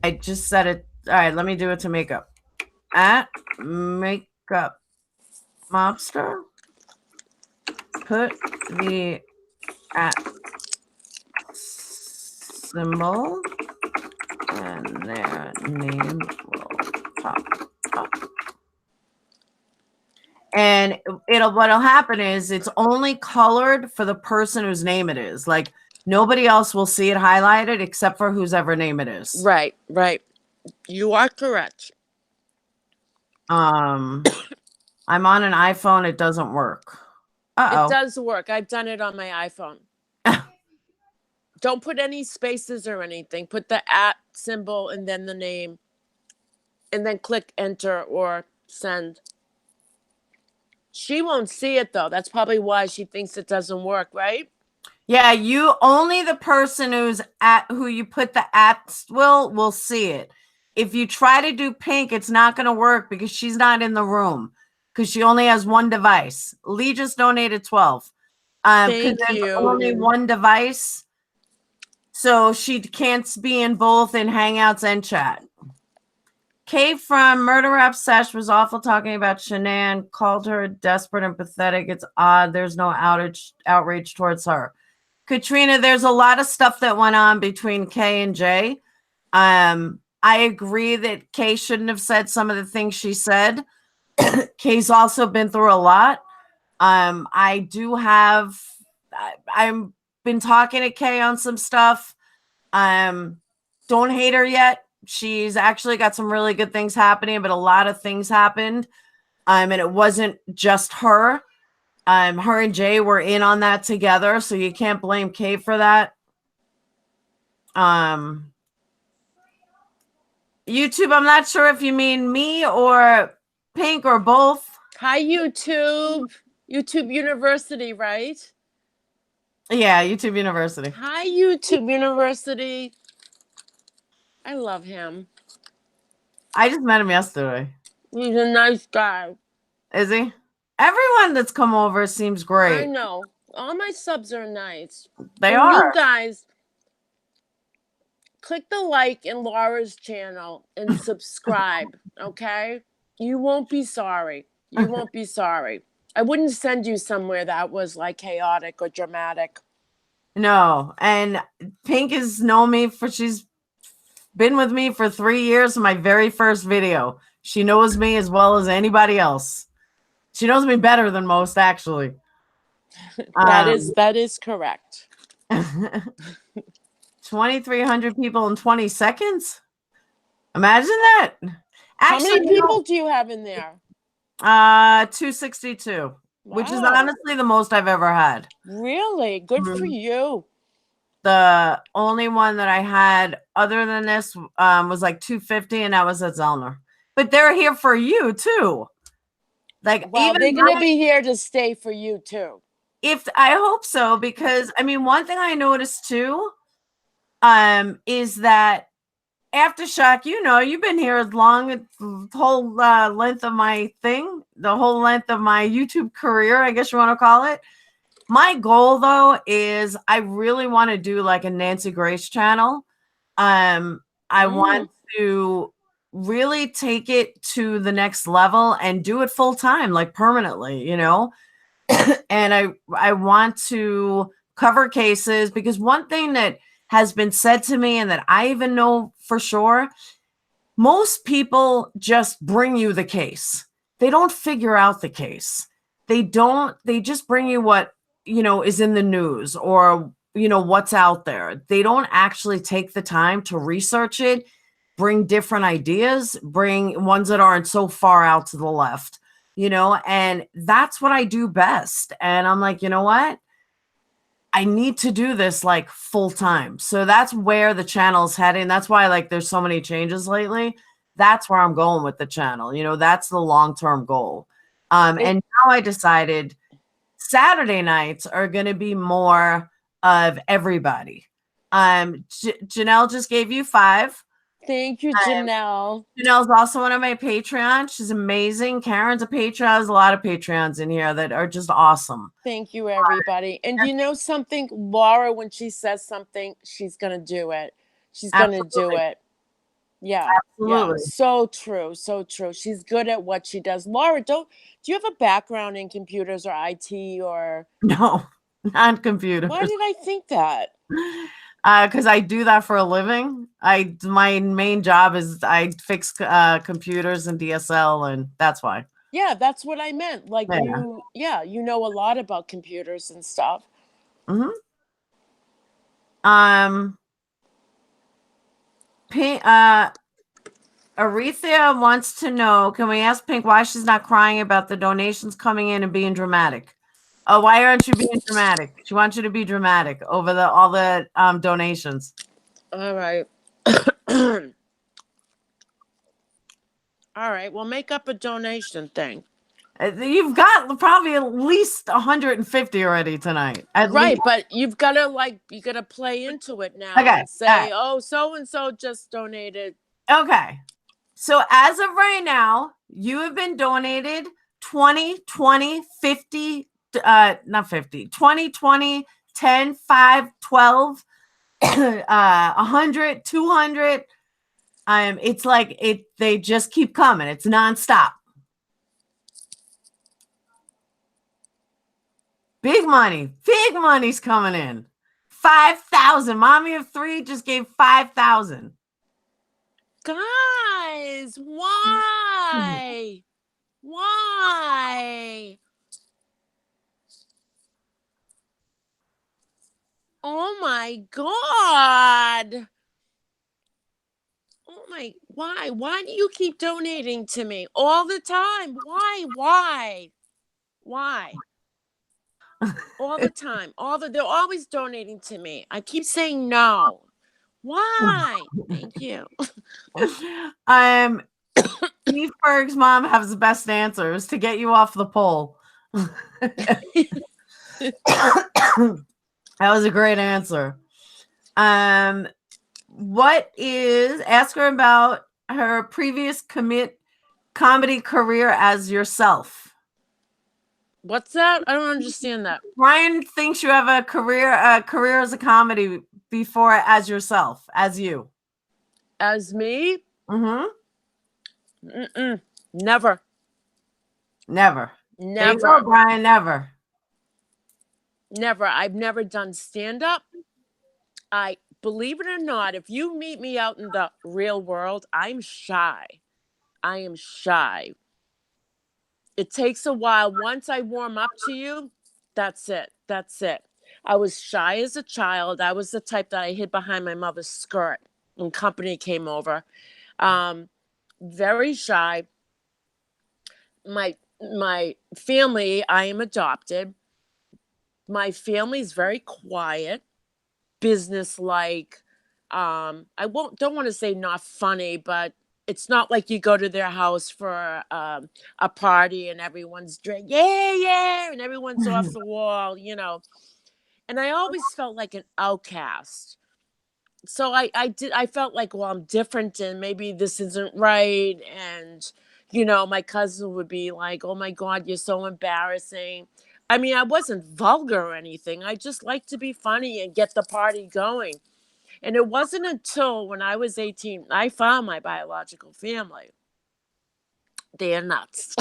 I just said it. All right, let me do it to makeup. @ makeup mobster. Put the @ symbol and their name will pop up. And what'll happen is it's only colored for the person whose name it is. Like nobody else will see it highlighted except for whosever name it is. Right. You are correct. I'm on an iPhone. It doesn't work. It does work. I've done it on my iPhone. Don't put any spaces or anything. Put the @ symbol and then the name. And then click enter or send. She won't see it though. That's probably why she thinks it doesn't work, right? Yeah, you only the person who you put the @ will see it. If you try to do Pink, it's not going to work because she's not in the room because she only has one device. Lee just donated 12. Thank you. Only one device, so she can't be in both in Hangouts and chat. Kay from Murder Rap Sesh was awful talking about Shanann, called her desperate and pathetic. It's odd. There's no outrage towards her. Katrina, there's a lot of stuff that went on between Kay and Jay. I agree that Kay shouldn't have said some of the things she said. Kay's also been through a lot. I've been talking to Kay on some stuff. Don't hate her yet. She's actually got some really good things happening, but a lot of things happened. And it wasn't just her. Her and Jay were in on that together, so you can't blame Kay for that. YouTube, I'm not sure if you mean me or Pink or both. Hi, YouTube. YouTube University, right? Yeah, YouTube University. Hi, YouTube University. I love him. I just met him yesterday. He's a nice guy. Is he? Everyone that's come over seems great. I know. All my subs are nice. They are. You guys, click the like in Laura's channel and subscribe, okay? You won't be sorry. You won't be sorry. I wouldn't send you somewhere that was like chaotic or dramatic. No, and Pink has known me she's been with me for 3 years. My very first video. She knows me as well as anybody else. She knows me better than most, actually. That is correct. 2,300 people in 20 seconds. Imagine that. Actually, how many people do you have in there? 262, wow. Which is honestly the most I've ever had. Really? Good for you. The only one that I had other than this was like 250, and that was at Zellner. But they're here for you too. Like, well, they're going to be here to stay for you too. I hope so, because I mean, one thing I noticed too, is that Aftershock, you've been here as long the whole length of my thing, the whole length of my YouTube career, I guess you want to call it. My goal though is I really want to do like a Nancy Grace channel. I want to really take it to the next level and do it full time, like permanently, and I want to cover cases, because one thing that has been said to me and that I even know for sure, most people just bring you the case. They don't figure out the case. They just bring you what, is in the news, or, what's out there. They don't actually take the time to research it, bring different ideas, bring ones that aren't so far out to the left, and that's what I do best. And I'm like, you know what? I need to do this like full time. So that's where the channel is heading. That's why like there's so many changes lately. That's where I'm going with the channel. That's the long-term goal. And now I decided Saturday nights are going to be more of everybody. Janelle just gave you 5. Thank you, Janelle. Janelle's also one of my Patreons. She's amazing. Karen's a Patreon. There's a lot of Patreons in here that are just awesome. Thank you, everybody. And you know something? Laura, when she says something, she's going to do it. She's going to do it. Yeah. Absolutely. Yeah. So true. So true. She's good at what she does. Laura, do you have a background in computers or IT or? No, not computers. Why did I think that? Because I do that for a living. My main job is I fix computers and DSL, and that's why. Yeah, that's what I meant. Like Yeah. you know a lot about computers and stuff. Mm-hmm. Aretha wants to know, can we ask Pink why she's not crying about the donations coming in and being dramatic? Oh, why aren't you being dramatic? She wants you to be dramatic over all the donations. All right. All right. Well, make up a donation thing. You've got probably at least 150 already tonight. Right, but you've got to play into it now and say, oh, so and so just donated. Okay. So as of right now, you have been donated 20, 20, 50, not 50, 20, 20, 10, 5, 12, 100, 200. It's like they just keep coming. It's nonstop. Big money's coming in. 5,000. Mommy of 3 just gave 5,000. Guys, why? Why? Oh my God. Oh my, why? Why do you keep donating to me all the time? Why? All the time. They're always donating to me. I keep saying no. Why? Thank you. Steve Berg's mom has the best answers to get you off the pole. That was a great answer. Ask her about her previous comedy career as yourself. What's that? I don't understand that. Ryan thinks you have a career as a comedy before as yourself, as you. As me? Mm-hmm. Never. Never. There you go, Brian. Never. I've never done stand-up. I believe it or not, if you meet me out in the real world, I'm shy. I am shy. It takes a while. Once I warm up to you, that's it. I was shy as a child. I was the type that I hid behind my mother's skirt when company came over. Very shy. My family, I am adopted. My family's very quiet, business-like. I don't want to say not funny, but it's not like you go to their house for a party and everyone's drinking, yeah, and everyone's off the wall, And I always felt like an outcast. So I felt like, well, I'm different and maybe this isn't right. And, my cousin would be like, oh my God, you're so embarrassing. I mean, I wasn't vulgar or anything. I just like to be funny and get the party going. And it wasn't until when I was 18, I found my biological family. They are nuts.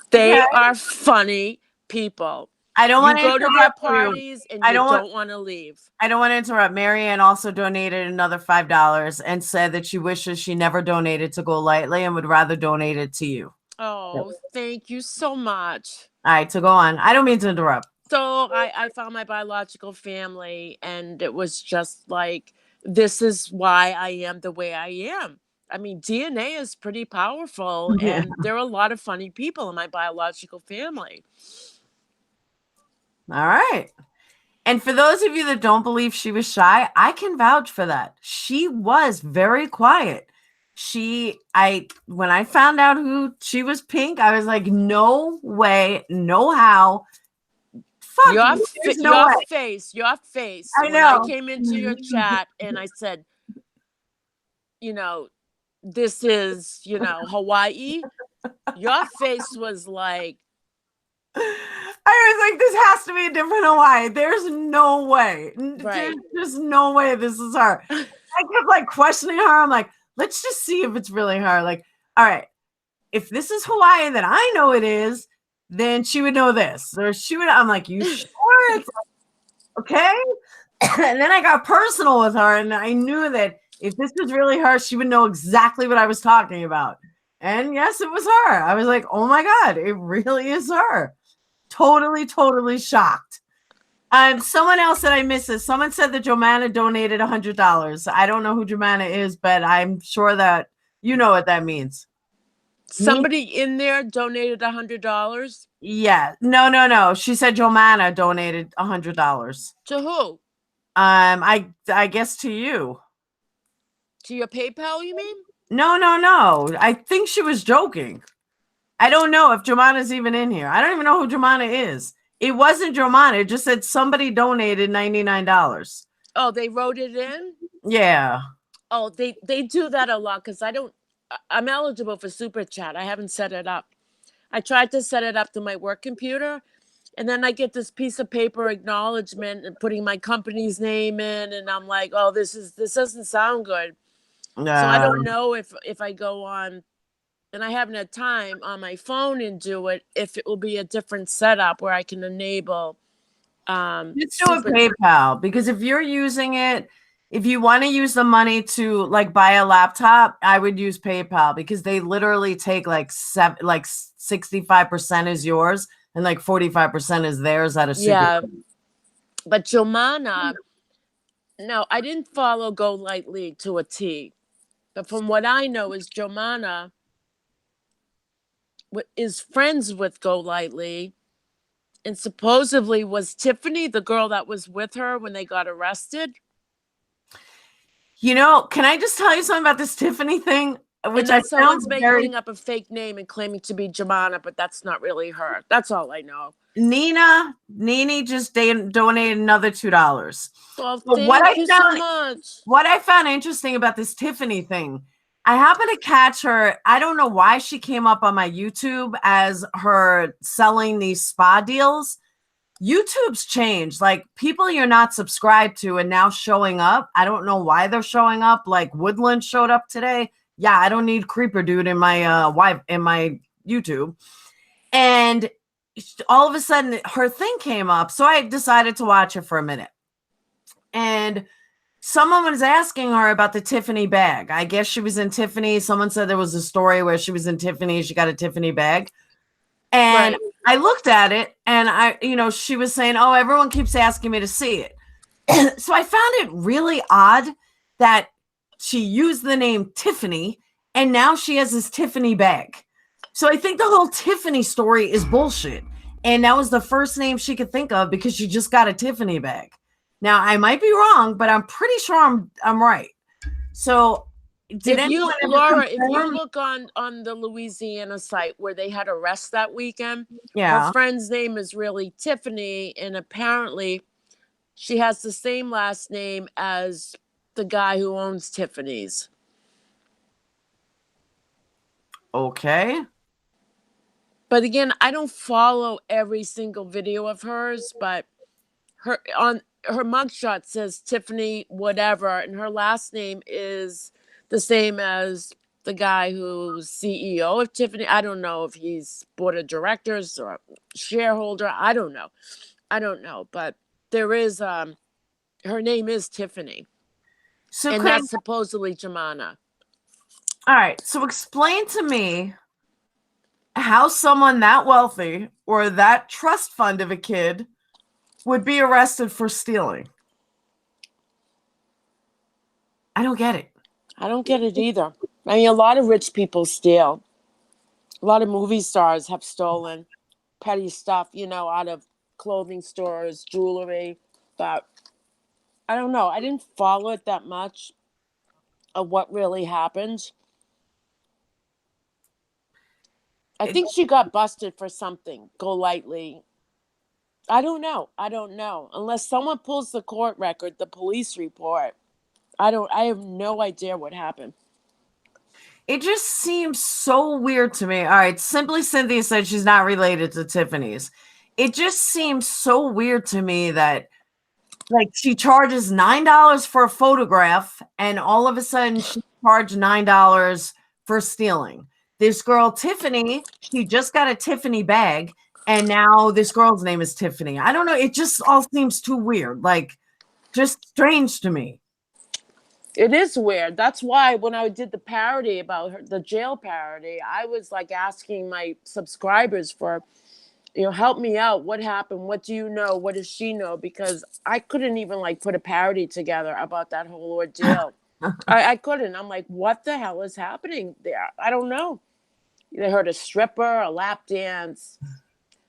They are funny people. I don't You want to go to their interrupt you. parties and I you don't want. don't want to leave. I don't want to interrupt. Marianne also donated another $5 and said that she wishes she never donated to Go Lightly and would rather donate it to you. Oh, thank you so much. All right, so go on. I don't mean to interrupt. So I found my biological family, and it was just like, this is why I am the way I am. I mean, DNA is pretty powerful, Yeah. and there are a lot of funny people in my biological family. All right. And for those of you that don't believe she was shy, I can vouch for that. She was very quiet. When I found out who she was pink, I was like, no way, no how. Fuck you. There's no Your way. face I when I know. came into your chat and I said, this is, Hawaii. Your face was like, I was like, this has to be a different Hawaii. There's no way. right. There's just no way this is her. I kept like questioning her. I'm like, let's just see if it's really her. Like, all right, if this is Hawaii that I know it is, then she would know this. Or she would, I'm like, you sure? It's like, okay. And then I got personal with her and I knew that if this was really her, she would know exactly what I was talking about. And yes, it was her. I was like, oh my God, it really is her. Totally, totally shocked. Someone else that I missed this. Someone said that Joanna donated $100. I don't know who Joanna is, but I'm sure that you know what that means. Somebody in there donated $100. Yeah. No. She said Joanna donated $100. To who? I guess to you. To your PayPal, you mean? No. I think she was joking. I don't know if Joanna's even in here. I don't even know who Joanna is. It wasn't Joanna. It just said somebody donated $99. Oh, they wrote it in? Yeah. Oh, they do that a lot because I'm eligible for Super Chat. I haven't set it up. I tried to set it up to my work computer, and then I get this piece of paper acknowledgement and putting my company's name in, and I'm like, oh, this doesn't sound good. So I don't know if I go on, and I haven't had time on my phone and do it, if it will be a different setup where I can enable Just do a PayPal, because if you're using it, if you want to use the money to like buy a laptop, I would use PayPal because they literally take like 65% is yours and like 45% is theirs at a super. Yeah. But Jomana, no, I didn't follow Go Lightly to a T. But from what I know is Jomana is friends with Go Lightly, and supposedly was Tiffany the girl that was with her when they got arrested. You know, can I just tell you something about this Tiffany thing? Which and that someone's making up a fake name and claiming to be Jomana, but that's not really her. That's all I know. Nene just donated another $2. Well, thank you so much. What I found interesting about this Tiffany thing, I happened to catch her. I don't know why she came up on my YouTube as her selling these spa deals. YouTube's changed. Like people you're not subscribed to and now showing up. I don't know why they're showing up. Like Woodland showed up today. Yeah, I don't need Creeper Dude in my my YouTube. And all of a sudden her thing came up. So I decided to watch it for a minute. And someone was asking her about the Tiffany bag. I guess she was in Tiffany. Someone said there was a story where she was in Tiffany. She got a Tiffany bag. And I looked at it and she was saying, oh, everyone keeps asking me to see it. So I found it really odd that she used the name Tiffany and now she has this Tiffany bag. So I think the whole Tiffany story is bullshit. And that was the first name she could think of because she just got a Tiffany bag. Now I might be wrong, but I'm pretty sure I'm right. So if you look on the Louisiana site where they had arrests that weekend, her friend's name is really Tiffany, and apparently she has the same last name as the guy who owns Tiffany's. Okay. But again, I don't follow every single video of hers, but her mugshot says Tiffany whatever, and her last name is the same as the guy who's CEO of Tiffany. I don't know if he's board of directors or shareholder. I don't know. But there is her name is Tiffany. So And could that's supposedly Jemana. all right. So explain to me how someone that wealthy or that trust fund of a kid would be arrested for stealing. I don't get it. I don't get it either. I mean, a lot of rich people steal. A lot of movie stars have stolen petty stuff, out of clothing stores, jewelry. But I don't know. I didn't follow it that much of what really happened. I think she got busted for something. Go lightly. I don't know. Unless someone pulls the court record, the police report. I have no idea what happened. It just seems so weird to me. All right, Simply Cynthia said she's not related to Tiffany's. It just seems so weird to me that like she charges $9 for a photograph and all of a sudden she charged $9 for stealing. This girl Tiffany, she just got a Tiffany bag and now this girl's name is Tiffany. I don't know, it just all seems too weird. Like just strange to me. It is weird. That's why when I did the parody about her, the jail parody, I was like asking my subscribers for, help me out. What happened? What do you know? What does she know? Because I couldn't even like put a parody together about that whole ordeal. I couldn't. I'm like, what the hell is happening there? I don't know. They heard a stripper, a lap dance.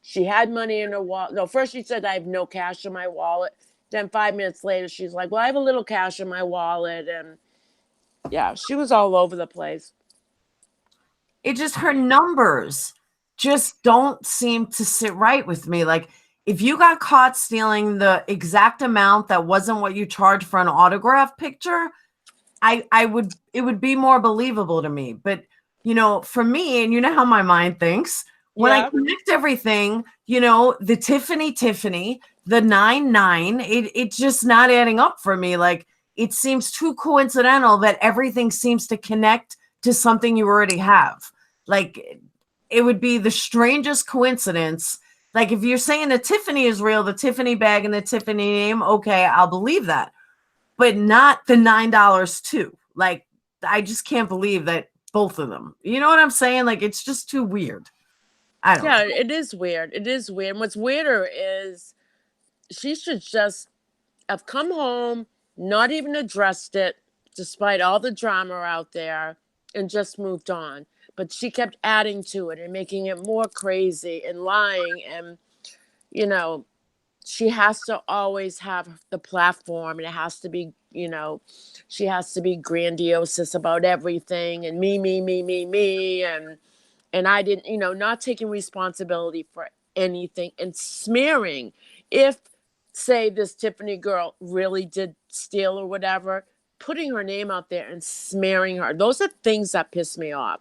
She had money in her wallet. No, first she said, I have no cash in my wallet. Then 5 minutes later, she's like, well, I have a little cash in my wallet. And yeah, she was all over the place. It just, her numbers just don't seem to sit right with me. Like, if you got caught stealing the exact amount that wasn't what you charged for an autograph picture, it would be more believable to me. But, for me, and you know how my mind thinks, when I connect everything, the Tiffany, the 99, it's just not adding up for me. Like, it seems too coincidental that everything seems to connect to something you already have. Like, it would be the strangest coincidence. Like, if you're saying the Tiffany is real, the Tiffany bag and the Tiffany name, okay, I'll believe that. But not the $9 too. Like, I just can't believe that both of them. You know what I'm saying? Like, it's just too weird. I don't know. It is weird. It is weird. And what's weirder is she should just have come home, not even addressed it, despite all the drama out there, and just moved on. But she kept adding to it and making it more crazy and lying. And, she has to always have the platform, and it has to be, she has to be grandiose about everything and me. And I didn't, not taking responsibility for anything and smearing. If, say, this Tiffany girl really did steal or whatever, putting her name out there and smearing her, those are things that piss me off.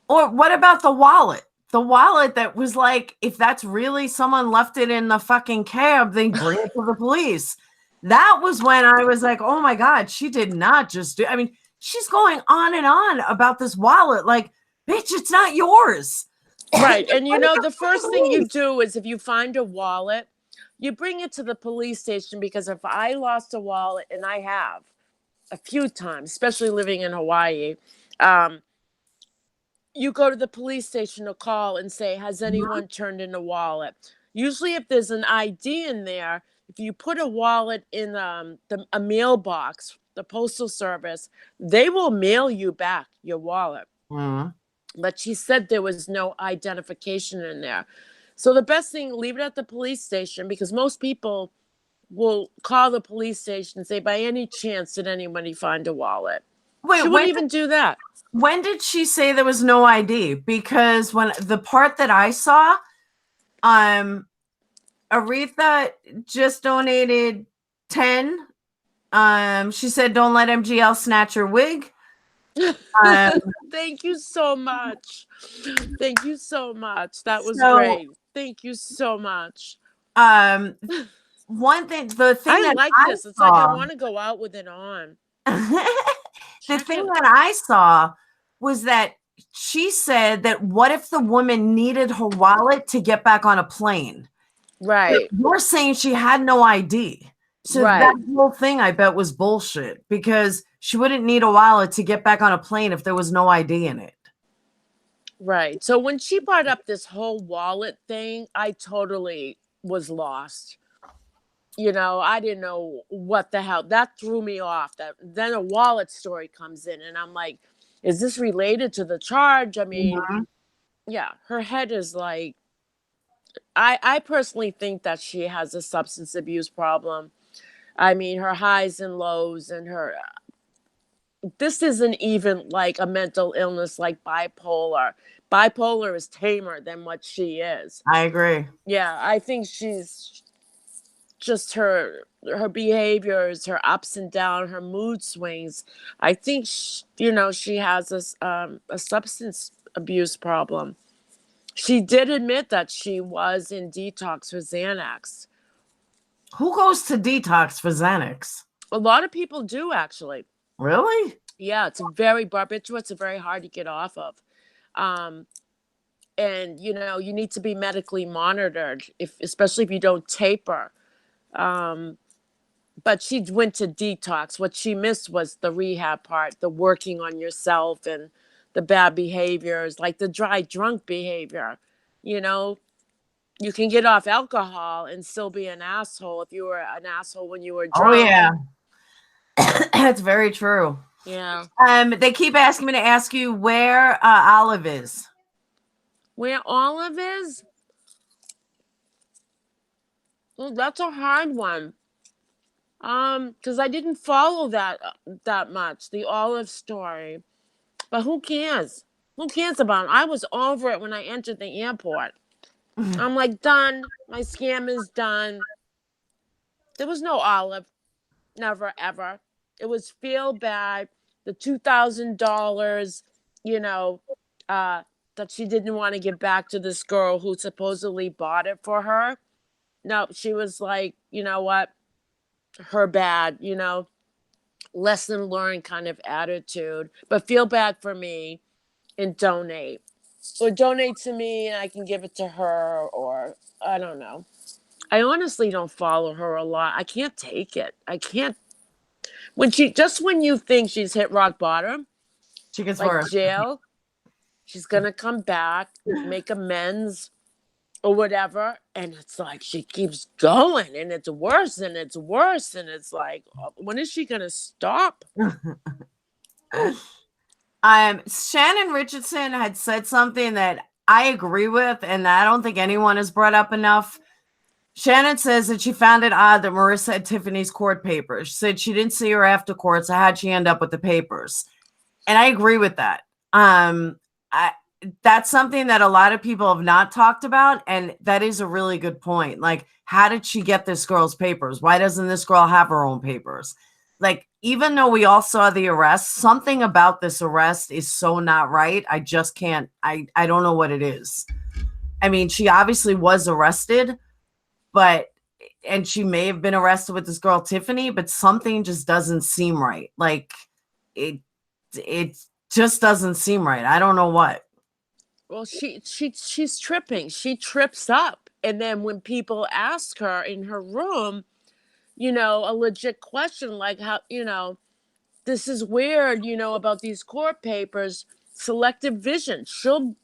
Or what about the wallet? The wallet that was like, if that's really someone left it in the fucking cab, then bring it to the police. That was when I was like, oh my God, she did not just do. I mean, she's going on and on about this wallet. Like, bitch, it's not yours. Right. And the first thing you do is if you find a wallet, you bring it to the police station, because if I lost a wallet, and I have a few times, especially living in Hawaii, you go to the police station to call and say, has anyone turned in a wallet? Usually if there's an ID in there, if you put a wallet in a mailbox, the postal service, they will mail you back your wallet. But she said there was no identification in there. So the best thing, leave it at the police station, because most people will call the police station and say, by any chance, did anybody find a wallet? Wait, she wouldn't even do that. When did she say there was no ID? Because when the part that I saw, Aretha just donated 10. She said, don't let MGL snatch your wig. Thank you so much. Thank you so much. That was great. Thank you so much. One thing, the thing I that like this. It's saw, like I want to go out with it on. the Check thing it. that I saw was that she said that what if the woman needed her wallet to get back on a plane? But Right. you're saying she had no ID. So that Right. whole thing, I bet, was bullshit because she wouldn't need a wallet to get back on a plane if there was no ID in it. Right. So when she brought up this whole wallet thing, I totally was lost. I didn't know what the hell. That threw me off. That then a wallet story comes in and I'm like, is this related to the charge? I mean, Mhm. yeah, her head is like I personally think that she has a substance abuse problem. I mean, her highs and lows and her this isn't even like a mental illness like bipolar. Bipolar is tamer than what she is. I agree. Yeah, I think she's just her behaviors, her ups and downs, her mood swings. I think she has a substance abuse problem. She did admit that she was in detox for Xanax. Who goes to detox for Xanax? A lot of people do actually. Really? Yeah, it's very barbiturates are very hard to get off of. Um, and you need to be medically monitored if especially if you don't taper. Um, but she went to detox. What she missed was the rehab part, the working on yourself and the bad behaviors, like the dry drunk behavior. You know, you can get off alcohol and still be an asshole if you were an asshole when you were Oh drunk. yeah, that's very true. Yeah. They keep asking me to ask you where Olive is. Where Olive is? Well, that's a hard one. Because I didn't follow that much, the Olive story. But who cares? Who cares about it? I was over it when I entered the airport. I'm like, done. My scam is done. There was no Olive. Never, ever. It was feel bad. The $2,000, you know, that she didn't want to give back to this girl who supposedly bought it for her. No, she was like, you know what? Her bad, lesson learned kind of attitude. But feel bad for me and donate. Or donate to me and I can give it to her, or I don't know. I honestly don't follow her a lot. I can't take it. I can't. When you think she's hit rock bottom, She gets like worse. jail, she's gonna come back, make amends or whatever, and it's like she keeps going, and it's worse, and it's worse, and it's like, when is she gonna stop? Shannon Richardson had said something that I agree with, and I don't think anyone has brought up enough. Shannon says that she found it odd that Marissa had Tiffany's court papers. She said she didn't see her after court, so how'd she end up with the papers? And I agree with that. I That's something that a lot of people have not talked about, and that is a really good point. Like, how did she get this girl's papers? Why doesn't this girl have her own papers? Like, even though we all saw the arrest, something about this arrest is so not right. I just can't. I don't know what it is. I mean, she obviously was arrested, but and she may have been arrested with this girl Tiffany, but something just doesn't seem right. Like it it just doesn't seem right. I don't know what. Well, she's tripping. She trips up, and then when people ask her in her room, a legit question like how, this is weird, about these court papers, selective vision. She'll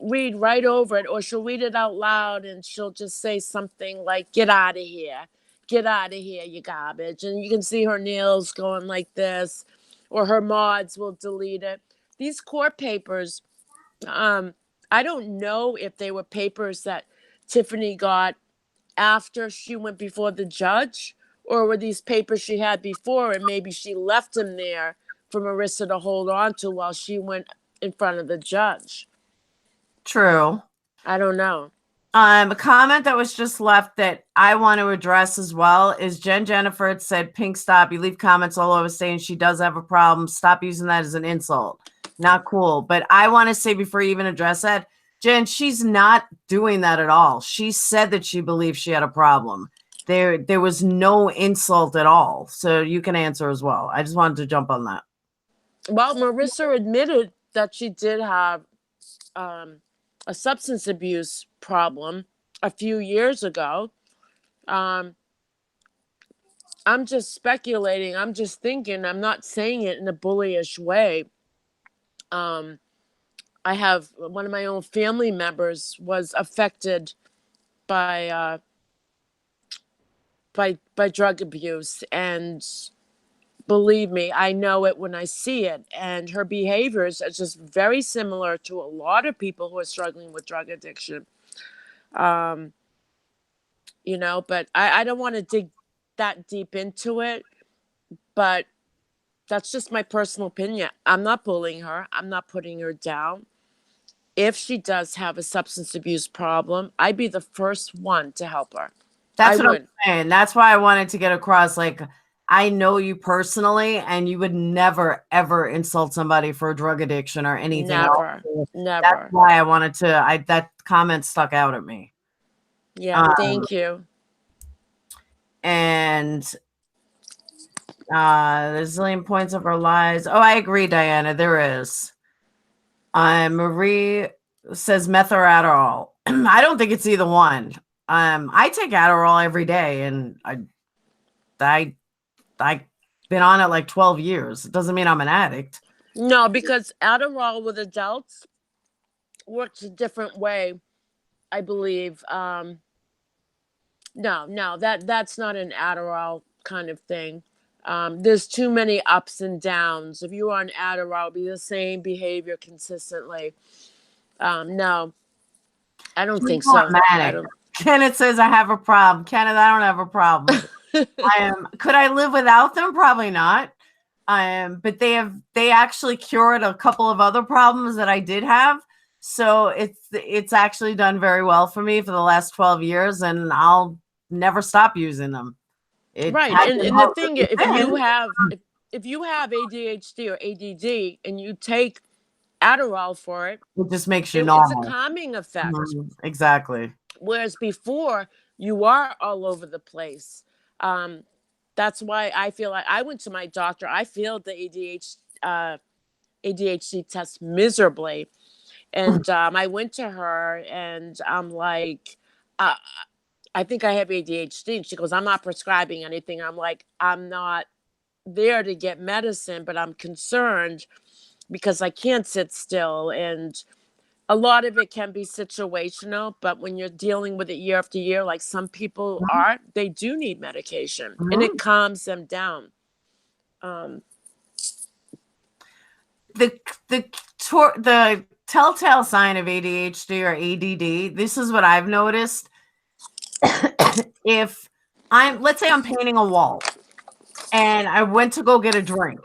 read right over it, or she'll read it out loud, and she'll just say something like, "Get out of here, get out of here, you garbage." And you can see her nails going like this, or her mods will delete it. These court papers, I don't know if they were papers that Tiffany got after she went before the judge, or were these papers she had before and maybe she left them there for Marissa to hold on to while she went in front of the judge. True. I don't know. A comment that was just left that I want to address as well is Jennifer had said, Pink, stop. You leave comments all over saying she does have a problem. Stop using that as an insult. Not cool. But I want to say before you even address that, Jen, she's not doing that at all. She said that she believed she had a problem. There was no insult at all. So you can answer as well. I just wanted to jump on that. Well, Marissa admitted that she did have a substance abuse problem a few years ago. Um, I'm just speculating. I'm just thinking. I'm not saying it in a bullyish way. Um, I have one of my own family members was affected by by drug abuse, and believe me, I know it when I see it. And her behaviors are just very similar to a lot of people who are struggling with drug addiction. Um, but I don't want to dig that deep into it. But that's just my personal opinion. I'm not bullying her. I'm not putting her down. If she does have a substance abuse problem, I'd be the first one to help her. I That's what I'm would. saying. That's why I wanted to get across. Like, I know you personally, and you would never ever insult somebody for a drug addiction or anything else. Never. That's Never. why I wanted to. That comment stuck out at me. Yeah. Um, Thank you. and there's a zillion points of our lives. Oh, I agree, Diana. There is. Marie says meth or Adderall. I don't think it's either one. I take Adderall every day, and I been on it like 12 years. It doesn't mean I'm an addict. No, because Adderall with adults works a different way, I believe. No, that's not an Adderall kind of thing. There's too many ups and downs. If you are on Adderall, it'll be the same behavior consistently. No, I don't She's think not so. I manic. don't. Kenneth says I have a problem. Kenneth, I don't have a problem. Could I live without them? Probably not. But they actually cured a couple of other problems that I did have. So it's actually done very well for me for the last 12 years, and I'll never stop using them. It Right, hasn't and the helped thing, me then. if you have ADHD or ADD and you take Adderall for it, It just makes you it's a normal. calming effect. Exactly. Whereas before, you are all over the place. Um, that's why I feel like I went to my doctor. I failed the ADHD test miserably. And I went to her and I'm like, uh, I think I have ADHD. And she goes, I'm not prescribing anything. I'm like, I'm not there to get medicine, but I'm concerned because I can't sit still. And a lot of it can be situational, but when you're dealing with it year after year, like some people are, they do need medication and it Mhm. calms them down. Um, The telltale sign of ADHD or ADD, this is what I've noticed. If let's say I'm painting a wall and I went to go get a drink,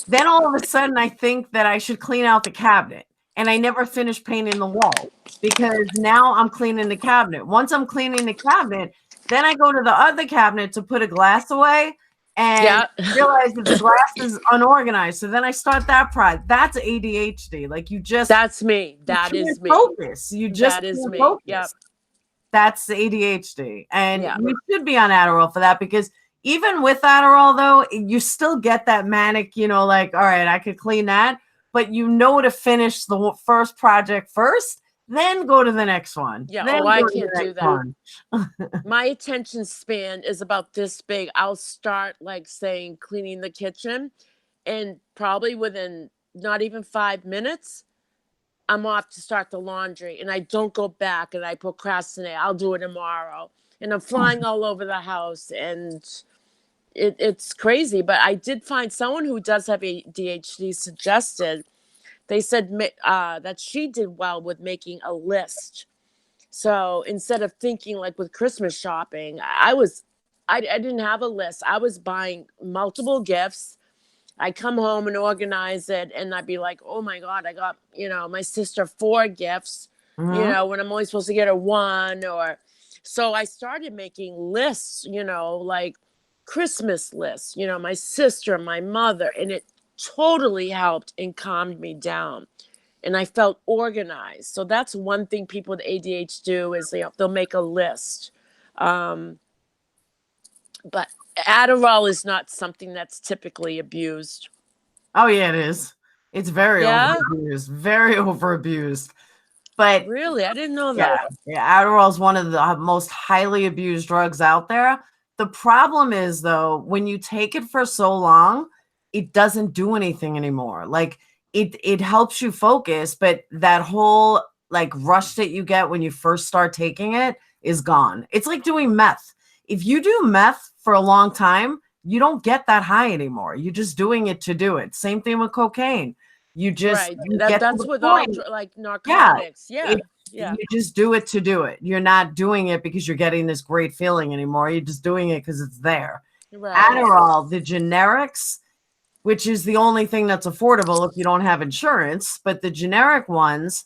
then all of a sudden I think that I should clean out the cabinet, and I never finish painting the wall because now I'm cleaning the cabinet. Once I'm cleaning the cabinet, then I go to the other cabinet to put a glass away and yeah, realize that the glass is unorganized. So then I start that project. That's ADHD. Like that's me. you That can't is me. focus. You just That is can't me. Yep. focus. That's ADHD. And Yeah. you should be on Adderall for that, because even with Adderall, though, you still get that manic, like, all right, I could clean that, but to finish the first project first, then go to the next one. Yeah. Then Oh, I go to the can't do next that. one. My attention span is about this big. I'll start like saying cleaning the kitchen, and probably within not even 5 minutes, I'm off to start the laundry, and I don't go back and I procrastinate. I'll do it tomorrow. And I'm flying all over the house, and it's crazy. But I did find someone who does have ADHD suggested, they said that she did well with making a list. So instead of thinking like with Christmas shopping, I didn't have a list. I was buying multiple gifts. I come home and organize it, and I'd be like, oh my God, I got, my sister 4 gifts, Mhm. when I'm only supposed to get her one. Or so I started making lists, like Christmas lists, my sister, my mother, and it totally helped and calmed me down. And I felt organized. So that's one thing people with ADHD do is they'll make a list. Um, but Adderall is not something that's typically abused. Oh yeah, it is. It's very Yeah, overabused, very overabused. But really, I didn't know yeah, that. yeah, Adderall is one of the most highly abused drugs out there. The problem is, though, when you take it for so long, it doesn't do anything anymore. Like it helps you focus, but that whole like rush that you get when you first start taking it is gone. It's like doing meth. If you do meth for a long time, you don't get that high anymore. You're just doing it to do it. Same thing with cocaine. Right. You That get to that's the with all point. like Yeah, narcotics. it Yeah. Yeah. you just do it to do it. You're not doing it because you're getting this great feeling anymore. You're just doing it because it's there. Right. Adderall, the generics, which is the only thing that's affordable if you don't have insurance, but the generic ones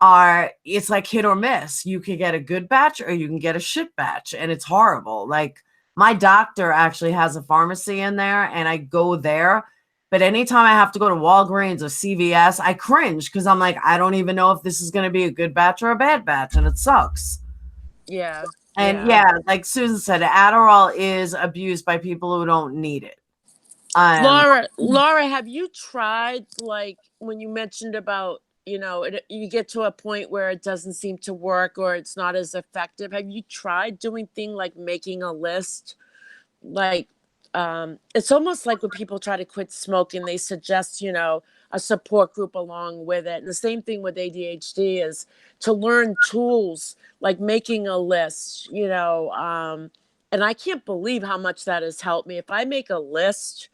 are it's like hit or miss. You can get a good batch or you can get a shit batch, and it's horrible. Like my doctor actually has a pharmacy in there, and I go there. But anytime I have to go to Walgreens or CVS, I cringe because I'm like, I don't even know if this is going to be a good batch or a bad batch, and it sucks. Yeah. And Yeah. yeah, like Susan said, Adderall is abused by people who don't need it. Um, Laura, have you tried, like, when you mentioned about, you get to a point where it doesn't seem to work or it's not as effective. Have you tried doing thing like making a list? Like, it's almost like when people try to quit smoking, they suggest, a support group along with it. And the same thing with ADHD is to learn tools like making a list, and I can't believe how much that has helped me. If I make a list,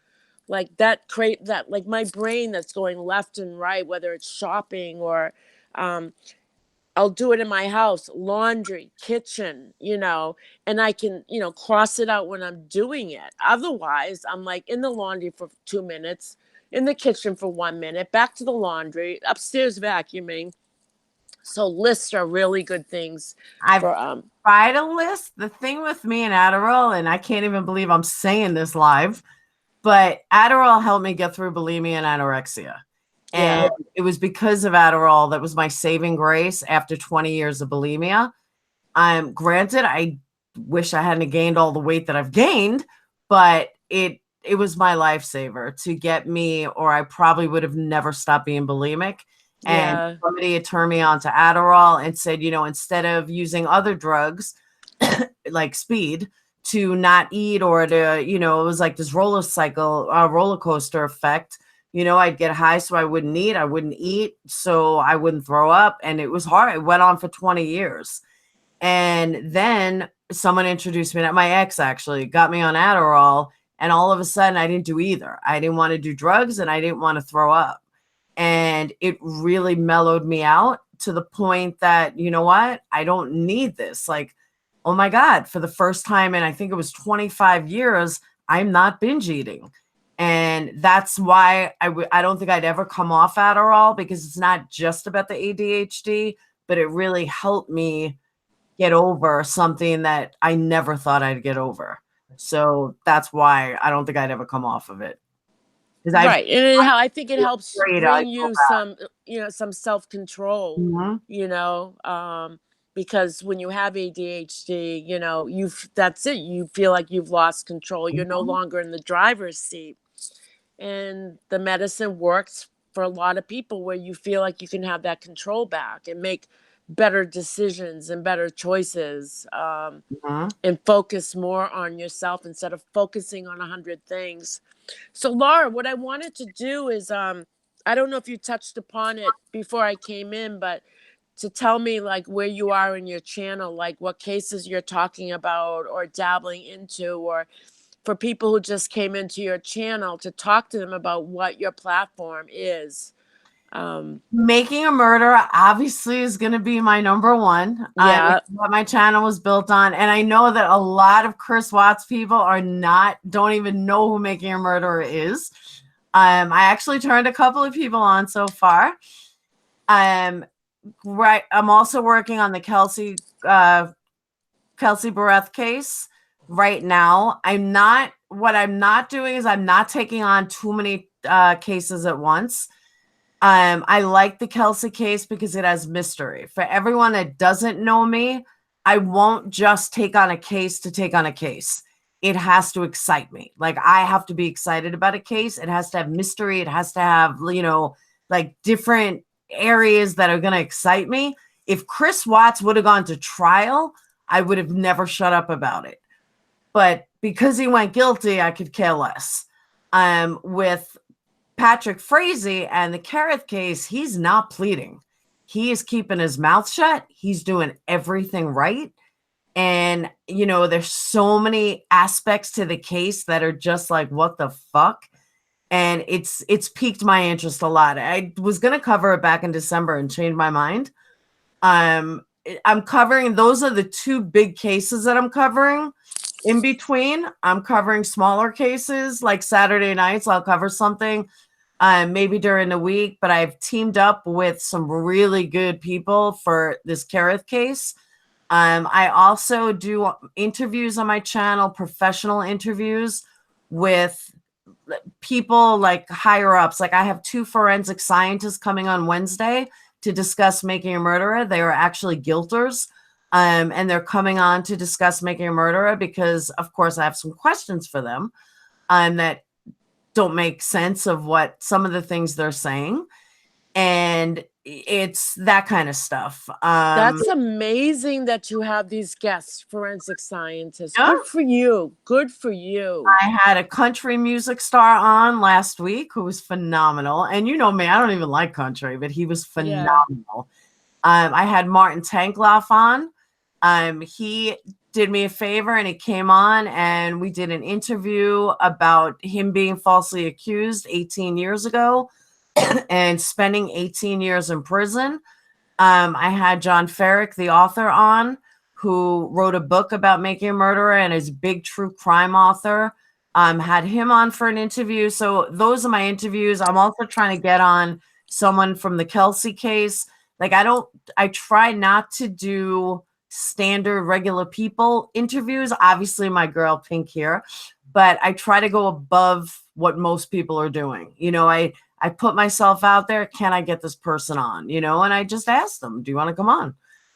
like that create that like my brain that's going left and right, whether it's shopping or um, I'll do it in my house, laundry, kitchen, and I can, cross it out when I'm doing it. Otherwise, I'm like in the laundry for 2 minutes, in the kitchen for 1 minute, back to the laundry, upstairs vacuuming. So lists are really good things I've for tried a list. The thing with me and Adderall, and I can't even believe I'm saying this live, but Adderall helped me get through bulimia and anorexia. yeah. And it was because of Adderall that was my saving grace after 20 years of bulimia. Granted, I wish I hadn't gained all the weight that I've gained, but it was my lifesaver to get me, or I probably would have never stopped being bulimic. And Yeah. somebody had turned me on to Adderall and said, instead of using other drugs like speed to not eat or to, it was like this roller coaster effect. I'd get high so I wouldn't eat so I wouldn't throw up. And it was hard. It went on for 20 years. And then someone introduced me to my ex actually got me on Adderall. And all of a sudden, I didn't do either. I didn't want to do drugs and I didn't want to throw up. And it really mellowed me out to the point that, you know what? I don't need this. Like, oh my God, for the first time in I think it was 25 years, I'm not binge eating. And that's why I don't think I'd ever come off Adderall because it's not just about the ADHD, but it really helped me get over something that I never thought I'd get over. So that's why I don't think I'd ever come off of it. Because Right. And I think it helps afraid I bring go you back. some self-control, Mhm, you know, because when you have ADHD, that's it. You feel like you've lost control. You're no mhm, longer in the driver's seat. And the medicine works for a lot of people where you feel like you can have that control back and make better decisions and better choices. mhm. And focus more on yourself instead of focusing on 100 things. So Laura, what I wanted to do is I don't know if you touched upon it before I came in, but to tell me like where you are in your channel, like what cases you're talking about or dabbling into, or for people who just came into your channel to talk to them about what your platform is. Making a murder obviously is going to be my number one. Yeah. It's what my channel was built on, and I know that a lot of Chris Watts people don't even know who Making a Murderer is. I actually turned a couple of people on so far. Right. I'm also working on the Kelsey Barrett case right now. What I'm not doing is I'm not taking on too many cases at once. I like the Kelsey case because it has mystery. For everyone that doesn't know me, I won't just take on a case to take on a case. it has to excite me. Like I have to be excited about a case. It has to have mystery. It has to have, like different areas that are going to excite me. If Chris Watts would have gone to trial, I would have never shut up about it. But because he went guilty, I could care less. With Patrick Frazee and the Kerith case, he's not pleading. He is keeping his mouth shut. He's doing everything right. And, there's so many aspects to the case that are just like, what the fuck? And it's piqued my interest a lot. I was going to cover it back in December and changed my mind. I'm covering, those are the two big cases that I'm covering. In between, I'm covering smaller cases like Saturday nights. I'll cover something maybe during the week, but I've teamed up with some really good people for this Kerith case. I also do interviews on my channel, professional interviews with people like higher ups. Like I have 2 forensic scientists coming on Wednesday to discuss Making a Murderer. They are actually guilters. And they're coming on to discuss Making a Murderer because, of course, I have some questions for them that don't make sense of what some of the things they're saying. And it's that kind of stuff. That's amazing that you have these guests, forensic scientists. Yeah. Good for you. Good for you. I had a country music star on last week who was phenomenal. And you know me, I don't even like country, but he was phenomenal. Yeah. I had Martin Tankloff on. He did me a favor and he came on and we did an interview about him being falsely accused 18 years ago and spending 18 years in prison. I had John Ferrick, the author, on, who wrote a book about Making a Murderer and is a big true crime author. Had him on for an interview. So those are my interviews. I'm also trying to get on someone from the Kelsey case. Like I try not to do standard regular people interviews. Obviously my girl Pink here, but I try to go above what most people are doing. I put myself out there. Can I get this person on? And I just asked them, do you want to come on?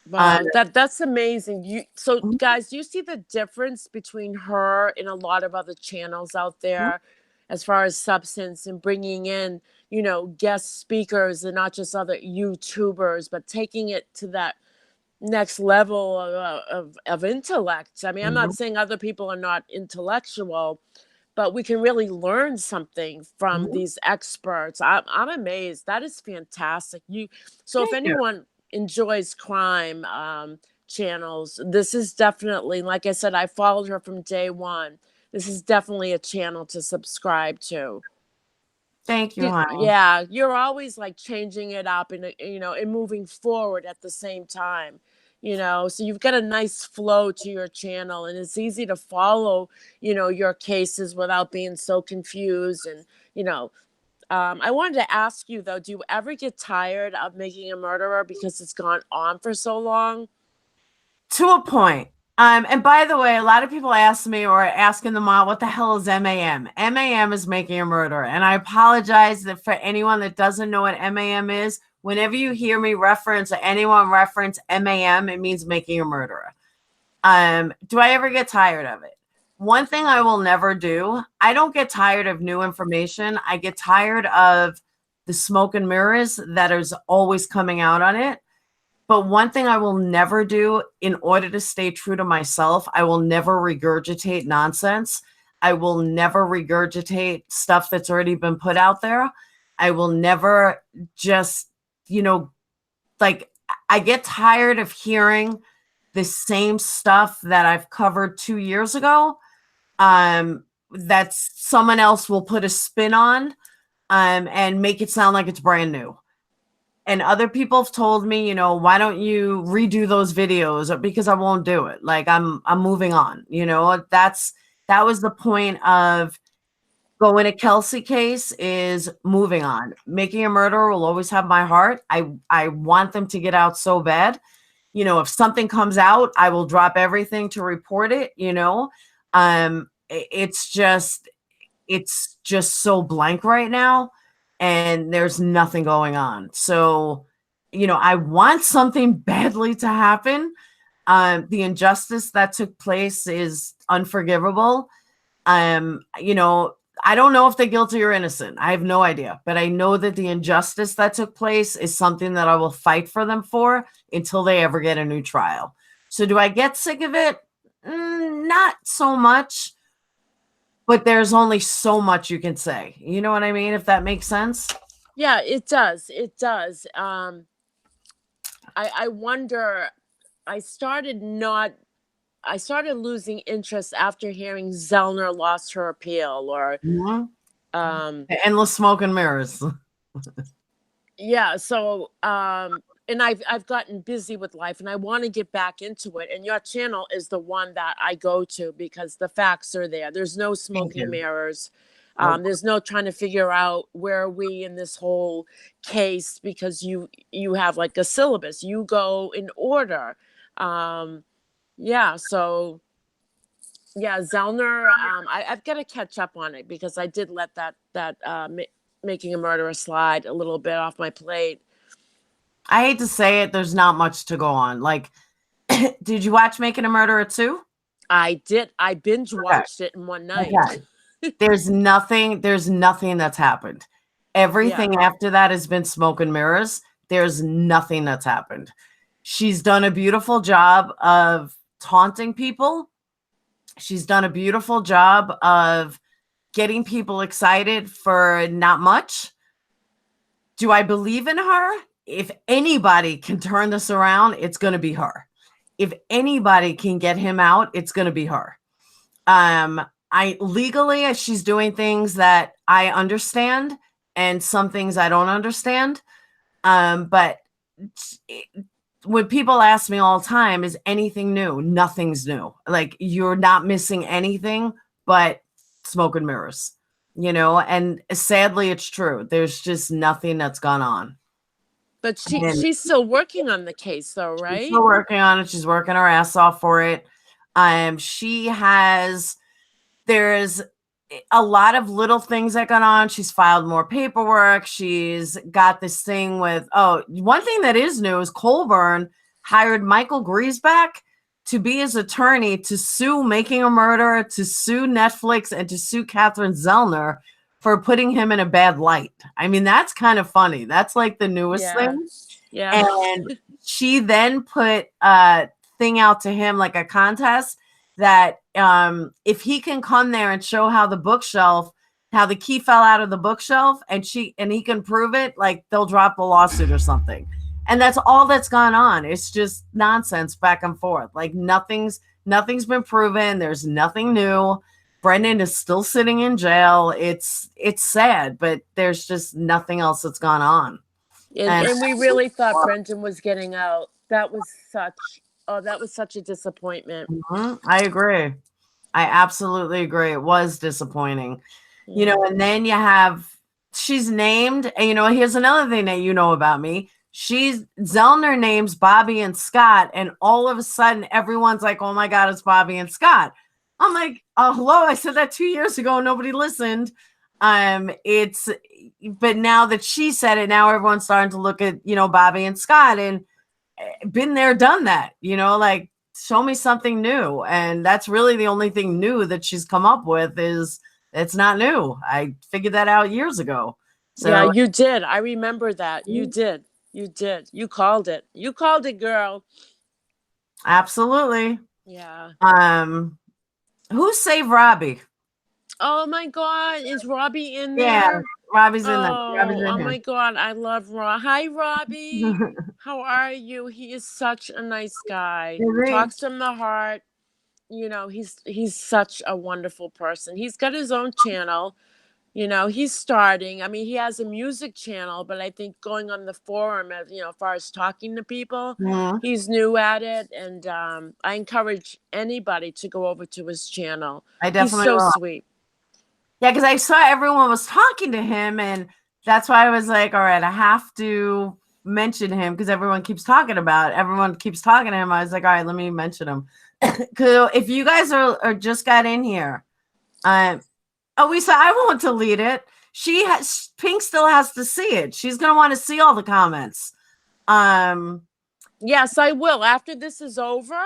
Wow, that's amazing. Guys, do you see the difference between her and a lot of other channels out there as far as substance and bringing in, guest speakers and not just other YouTubers, but taking it to that next level of intellect? I mean, I'm not saying other people are not intellectual, but we can really learn something from these experts. I'm amazed. That is fantastic. If anyone enjoys crime channels, this is definitely, like I said, I followed her from day one. This is definitely a channel to subscribe to. Thank you, honey. Yeah, you're always like changing it up and and moving forward at the same time. So you've got a nice flow to your channel and it's easy to follow, your cases without being so confused. And, I wanted to ask you though, do you ever get tired of Making a Murderer because it's gone on for so long? To a point. And by the way, a lot of people ask me or asking them all, what the hell is MAM? MAM is Making a Murderer. And I apologize that for anyone that doesn't know what MAM is. Whenever you hear me reference or anyone reference MAM, it means Making a Murderer. Do I ever get tired of it? One thing I will never do, I don't get tired of new information. I get tired of the smoke and mirrors that is always coming out on it. But one thing I will never do in order to stay true to myself, I will never regurgitate nonsense. I will never regurgitate stuff that's already been put out there. I will never just, like I get tired of hearing the same stuff that I've covered 2 years ago. That someone else will put a spin on and make it sound like it's brand new. And other people have told me, why don't you redo those videos? Because I won't do it. Like I'm moving on. That was the point of going to Kelsey case, is moving on. Making a Murderer will always have my heart. I want them to get out so bad. If something comes out, I will drop everything to report it. It's just so blank right now. And there's nothing going on. So, I want something badly to happen. The injustice that took place is unforgivable. You know, I don't know if they're guilty or innocent. I have no idea, but I know that the injustice that took place is something that I will fight for them for until they ever get a new trial. So do I get sick of it? Not so much, but there's only so much you can say. You know what I mean? If that makes sense. Yeah, it does. It does. I wonder. I started not. I started losing interest after hearing Zellner lost her appeal, or Mhm. um, Endless smoke and mirrors. yeah. So and I've gotten busy with life, and I want to get back into it. And your channel is the one that I go to because the facts are there. There's no Thank smoking you. mirrors. Nope. There's no trying to figure out where are we in this whole case, because you have like a syllabus. You go in order. Yeah. So yeah, Zellner. I've got to catch up on it because I did let making a murderer slide a little bit off my plate. I hate to say it, there's not much to go on. Like, did you watch Making a Murderer 2? I did. I binge Okay. watched it in one night. Okay. There's nothing that's happened. Yeah. Everything after that has been smoke and mirrors. There's nothing that's happened. She's done a beautiful job of taunting people. She's done a beautiful job of getting people excited for not much. Do I believe in her? If anybody can turn this around, it's going to be her. If anybody can get him out, it's going to be her. I legally, she's doing things that I understand and some things I don't understand. But when people ask me all the time, is anything new? Nothing's new. Like, you're not missing anything but smoke and mirrors, you know? And sadly, it's true. There's just nothing that's gone on. But And she's still working on the case though, she's right? still working on it. She's working her ass off for it. She has, there's a lot of little things that got on. She's filed more paperwork. She's got this thing with, oh, one thing that is new is Colburn hired Michael Griesbach to be his attorney to sue Making a Murderer, to sue Netflix, and to sue Catherine Zellner for putting him in a bad light. I mean, that's kind of funny. That's like the newest Yeah. thing. Yeah. And she then put a thing out to him, like a contest, that if he can come there and show how the key fell out of the bookshelf, and he can prove it, like, they'll drop the lawsuit or something. And that's all that's gone on. It's just nonsense back and forth. Like, nothing's been proven. There's nothing new. Brendan is still sitting in jail. It's sad, but there's just nothing else that's gone on. And we really thought Brendan was getting out. That was such a disappointment. I agree. I absolutely agree. It was disappointing. You know, Yeah. and then she's named, and here's another thing that you know about me. Zellner names Bobby and Scott, and all of a sudden everyone's like, oh my God, it's Bobby and Scott. I'm like, oh, hello, I said that 2 years ago, nobody listened. But now that she said it, now everyone's starting to look at, Bobby and Scott, and been there, done that, like, show me something new. And that's really the only thing new that she's come up with. Is it's not new. I figured that out years ago. So Yeah, you did. I remember that. You did. You did. You called it. You called it, girl. absolutely. Yeah. Who saved Robbie? Oh my God. Is Robbie in Yeah, there? Robbie's in there. Robbie's Oh, in oh here. my God. I love Rob. Hi, Robbie. How are you? He is such a nice guy. Talks from the heart. He's such a wonderful person. He's got his own channel. He's starting. I mean, he has a music channel, but I think going on the forum, as far as talking to people, Mhm. he's new at it. And I encourage anybody to go over to his channel. I He's definitely so will. sweet. Yeah, because I saw everyone was talking to him, and that's why I was like, all right, I have to mention him because everyone keeps talking to him. I was like, all right, let me mention him. Because if you guys are just got in here, Lisa, I won't delete it. Pink still has to see it. She's gonna want to see all the comments. Yes, I will. After this is over,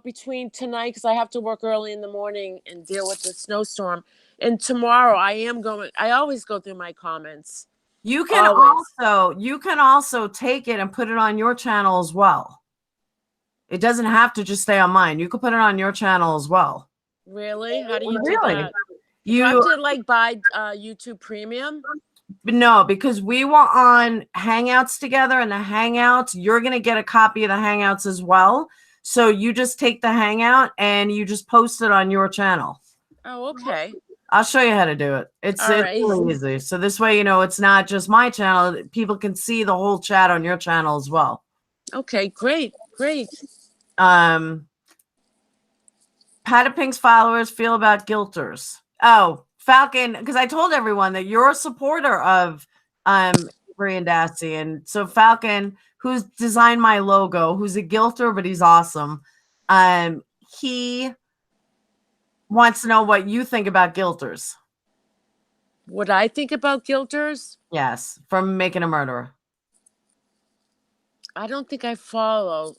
between tonight, because I have to work early in the morning and deal with the snowstorm, and tomorrow I always go through my comments. Always. You can also take it and put it on your channel as well. It doesn't have to just stay on mine. You could put it on your channel as well. Really? How do you do Really? that? Do I have to like buy YouTube Premium? No, because we were on Hangouts together, and the Hangouts, you're going to get a copy of the Hangouts as well. So you just take the Hangout and you just post it on your channel. Oh, okay. I'll show you how to do it. It's All right. really easy. So this way, it's not just my channel. People can see the whole chat on your channel as well. Okay, great. How do Pink's followers feel about Guilters? Oh, Falcon, because I told everyone that you're a supporter of Avery and Dassey. And so Falcon, who's designed my logo, who's a Guilter, but he's awesome. He wants to know what you think about Guilters. What I think about Guilters? Yes, from Making a Murderer. I don't think I follow.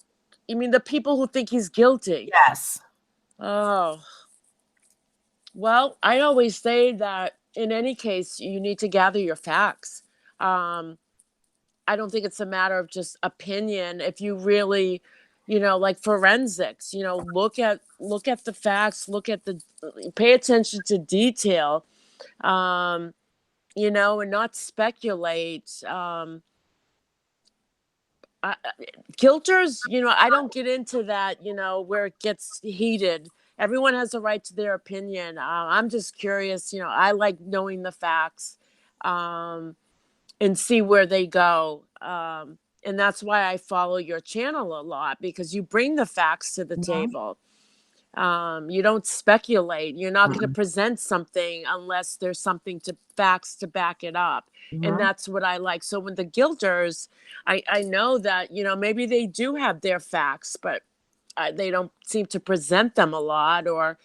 You mean the people who think he's guilty? Yes. Oh. Well, I always say that in any case, you need to gather your facts. I don't think it's a matter of just opinion. If you really, like forensics, look at the facts, pay attention to detail, and not speculate. Guilters, I don't get into that, where it gets heated. Everyone has a right to their opinion. I'm just curious, I like knowing the facts, and see where they go. And that's why I follow your channel a lot, because you bring the facts to the table. You don't speculate. You're not going to present something unless there's facts to back it up. And that's what I like. So when the Guilters, I know that, maybe they do have their facts, but they don't seem to present them a lot, or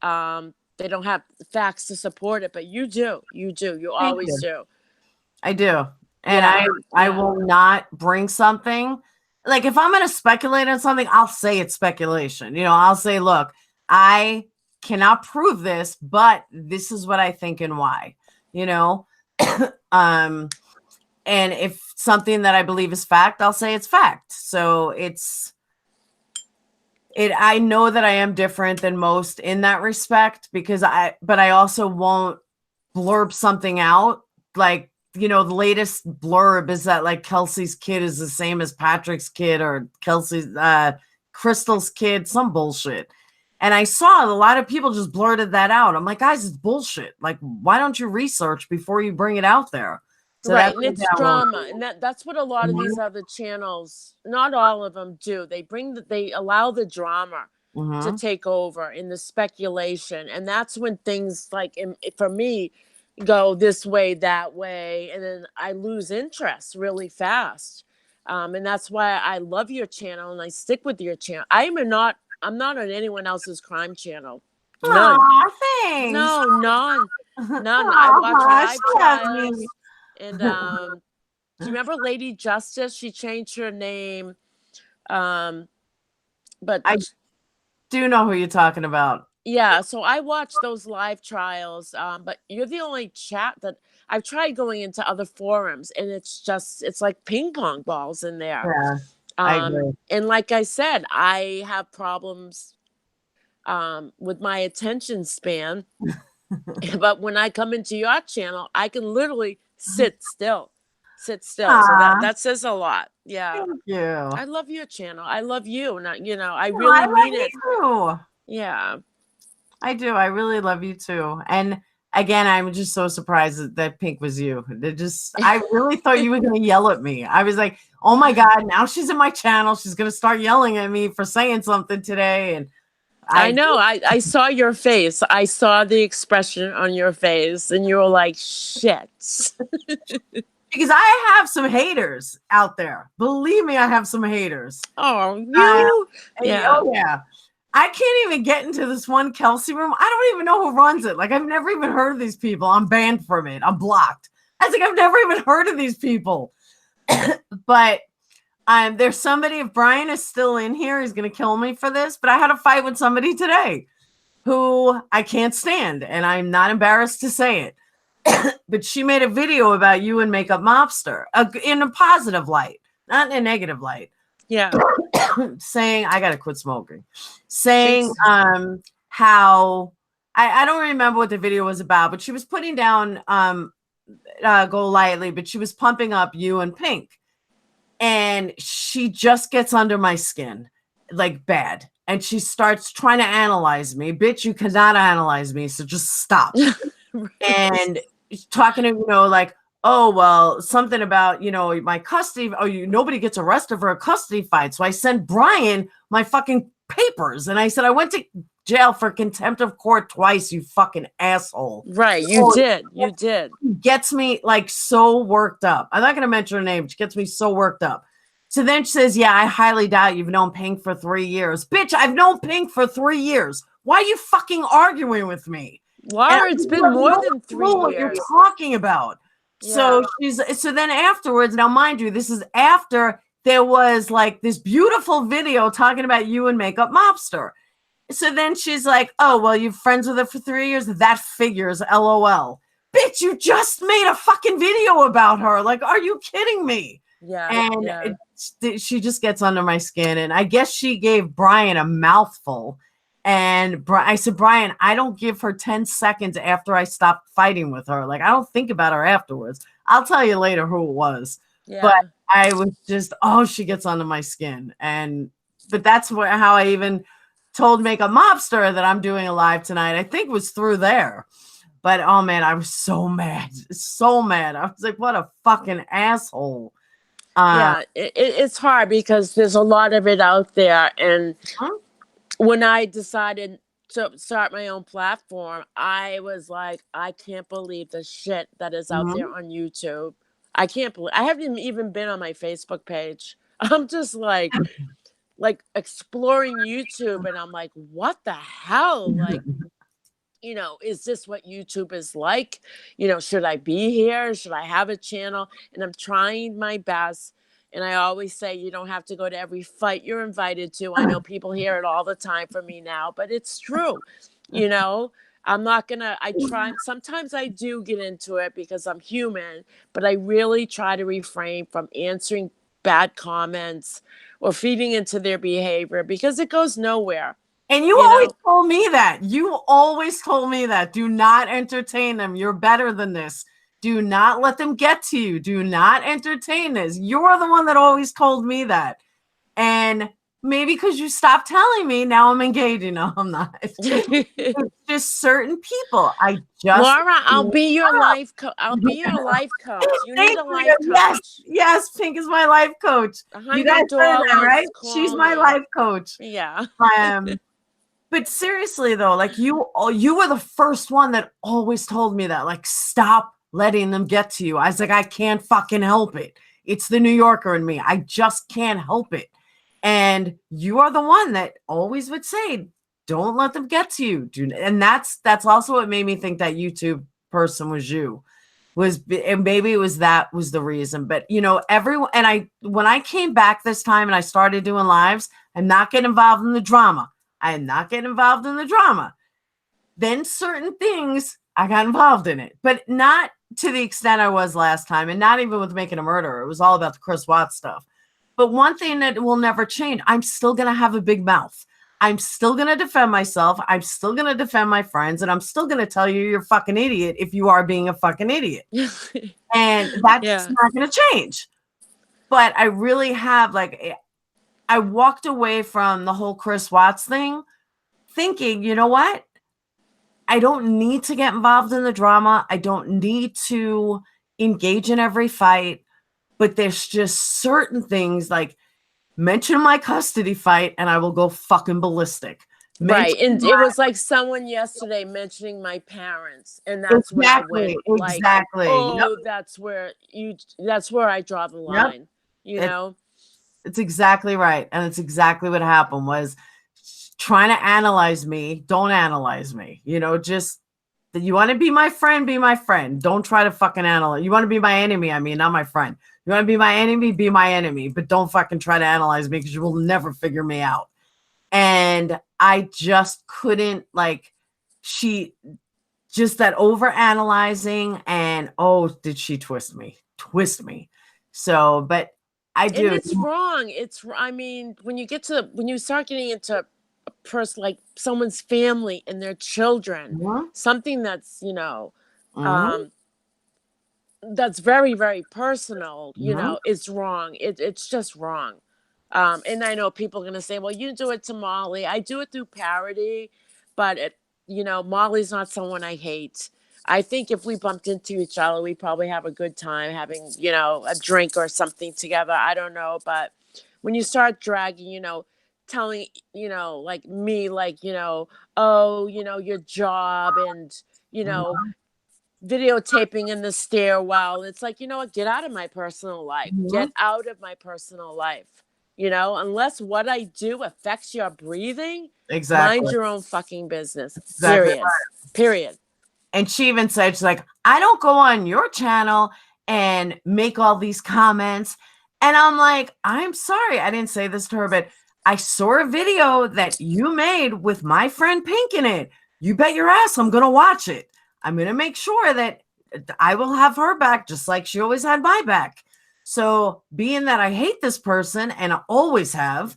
they don't have facts to support it. But you do. You always do. I do. And I will not bring something. Like, if I'm going to speculate on something, I'll say it's speculation. I'll say, look, I cannot prove this, but this is what I think and why, and if something that I believe is fact, I'll say it's fact. So I know that I am different than most in that respect, but I also won't blurb something out. Like, the latest blurb is that like Kelsey's kid is the same as Patrick's kid, or Crystal's kid, some bullshit. And I saw a lot of people just blurted that out. I'm like, guys, it's bullshit. Like, why don't you research before you bring it out there? So right, and it's drama, and that's what a lot of these other channels, not all of them, do. They allow the drama to take over in the speculation, and that's when things like, for me, go this way, that way, and then I lose interest really fast. And that's why I love your channel and I stick with your channel. I'm not on anyone else's crime channel. None. Aww, thanks. No, none. I watch live trials. And do you remember Lady Justice? She changed her name. But I do know who you're talking about. Yeah, so I watch those live trials, but you're the only chat that I've tried going into other forums, and it's like ping pong balls in there. Yeah, I agree. And like I said, I have problems with my attention span, but when I come into your channel, I can literally sit still. So that says a lot. Yeah. Thank you. I love your channel. I love you. And I really mean it. Too. Yeah. I do. I really love you too. And again, I'm just so surprised that Pink was you. I really thought you were going to yell at me. I was like, oh my God, now she's in my channel. She's going to start yelling at me for saying something today. And I know. I saw your face. I saw the expression on your face, and you were like, shit. Because I have some haters out there. Believe me, I have some haters. Oh, you? Yeah. Oh, yeah. I can't even get into this one Kelsey room. I don't even know who runs it. Like, I've never even heard of these people. I'm banned from it. I'm blocked. I was like, I've never even heard of these people. But There's somebody, if Brian is still in here, he's going to kill me for this, but I had a fight with somebody today who I can't stand, and I'm not embarrassed to say it. But she made a video about you and Makeup Mobster in a positive light, not in a negative light. Yeah. Saying, I got to quit smoking. Saying She's- how, I don't remember what the video was about, but she was putting down Go Lightly, but she was pumping up you and Pink. And she just gets under my skin, like bad. And she starts trying to analyze me. Bitch, you cannot analyze me, so just stop. Right. And talking to, like, oh, well, something about, my custody. Oh, nobody gets arrested for a custody fight. So I sent Brian my fucking papers. And I said, I went to jail for contempt of court twice, you fucking asshole. Right. You did. You did. Gets me like so worked up. I'm not going to mention her name. She gets me so worked up. So then she says, yeah, I highly doubt you've known Pink for 3 years. Bitch, I've known Pink for 3 years. Why are you fucking arguing with me? Laura, it's been more than 3 years. What you're talking about. Yeah. So then afterwards, now mind you, this is after there was like this beautiful video talking about you and Makeup Mobster. So then she's like, oh, well, you're friends with her for 3 years. That figures, LOL. Bitch, you just made a fucking video about her. Like, are you kidding me? Yeah. And she just gets under my skin. And I guess she gave Brian a mouthful. And I said, Brian, I don't give her 10 seconds after I stop fighting with her. Like, I don't think about her afterwards. I'll tell you later who it was. Yeah. But I was just, she gets under my skin. But that's how I even told Makeup Mobster that I'm doing a live tonight. I think it was through there. But, oh, man, I was so mad. So mad. I was like, what a fucking asshole. Yeah, it's hard because there's a lot of it out there. And when I decided to start my own platform, I was like, I can't believe the shit that is out there on YouTube. I can't believe, I haven't even been on my Facebook page. I'm just like exploring YouTube, and I'm like, what the hell? Like, is this what YouTube is like? Should I be here? Should I have a channel? And I'm trying my best. And I always say, you don't have to go to every fight you're invited to. I know people hear it all the time from me now, but it's true. I'm not gonna, sometimes I do get into it because I'm human, but I really try to refrain from answering bad comments or feeding into their behavior because it goes nowhere. And you always told me that. You always told me that. Do not entertain them. You're better than this. Do not let them get to you. Do not entertain this. You're the one that always told me that. And maybe because you stopped telling me, now I'm engaging. No, I'm not. It's just certain people. Laura, I'll be your life coach. I'll be your life coach. You need a life coach. Yes, Pink is my life coach. You guys heard that, right? She's my life coach. Yeah. But seriously though, like you were the first one that always told me that, like, stop letting them get to you. I was like, I can't fucking help it. It's the New Yorker in me. I just can't help it. And you are the one that always would say, don't let them get to you. And that's also what made me think that YouTube person was you. And maybe that was the reason. But everyone, and when I came back this time and I started doing lives, I'm not getting involved in the drama. I am not getting involved in the drama. Then certain things, I got involved in it, but not to the extent I was last time, and not even with Making a Murderer. It was all about the Chris Watts stuff. But one thing that will never change, I'm still going to have a big mouth. I'm still going to defend myself. I'm still going to defend my friends, and I'm still going to tell you you're a fucking idiot if you are being a fucking idiot. And that's not going to change. But I really have, like, I walked away from the whole Chris Watts thing thinking, you know what? I don't need to get involved in the drama. I don't need to engage in every fight. But there's just certain things, like mention my custody fight and I will go fucking ballistic. Right. And it was like someone yesterday mentioning my parents, and that's where I went. Exactly. Oh, that's where I draw the line. It's exactly right. And it's exactly what happened, was trying to analyze me. Don't analyze me. Just You want to be my friend, be my friend. Don't try to fucking analyze. You want to be my enemy, I mean, not my friend. You want to be my enemy, be my enemy, but don't fucking try to analyze me because you will never figure me out. And I just couldn't, like, she just that over analyzing, and oh, did she twist me? Twist me. So, but I And do. it's wrong. I mean, when you start getting into a person, like someone's family and their children, Mhm, something that's, mhm, um, that's very, very personal, mhm. is wrong. It's just wrong. And I know people are going to say, well, you do it to Molly. I do it through parody, but Molly's not someone I hate. I think if we bumped into each other, we'd probably have a good time having, a drink or something together. I don't know. But when you start dragging, telling, like me, like, oh, your job and, you know, Mhm, videotaping in the stairwell. It's like, you know what? Get out of my personal life. Get mhm. out of my personal life. Unless what I do affects your breathing, mind Exactly. your own fucking business. Exactly. Period. Period. And she even said, she's like, I don't go on your channel and make all these comments. And I'm like, I'm sorry. I didn't say this to her, but I saw a video that you made with my friend Pink in it. You bet your ass I'm going to watch it. I'm going to make sure that I will have her back just like she always had my back. So, being that I hate this person and I always have,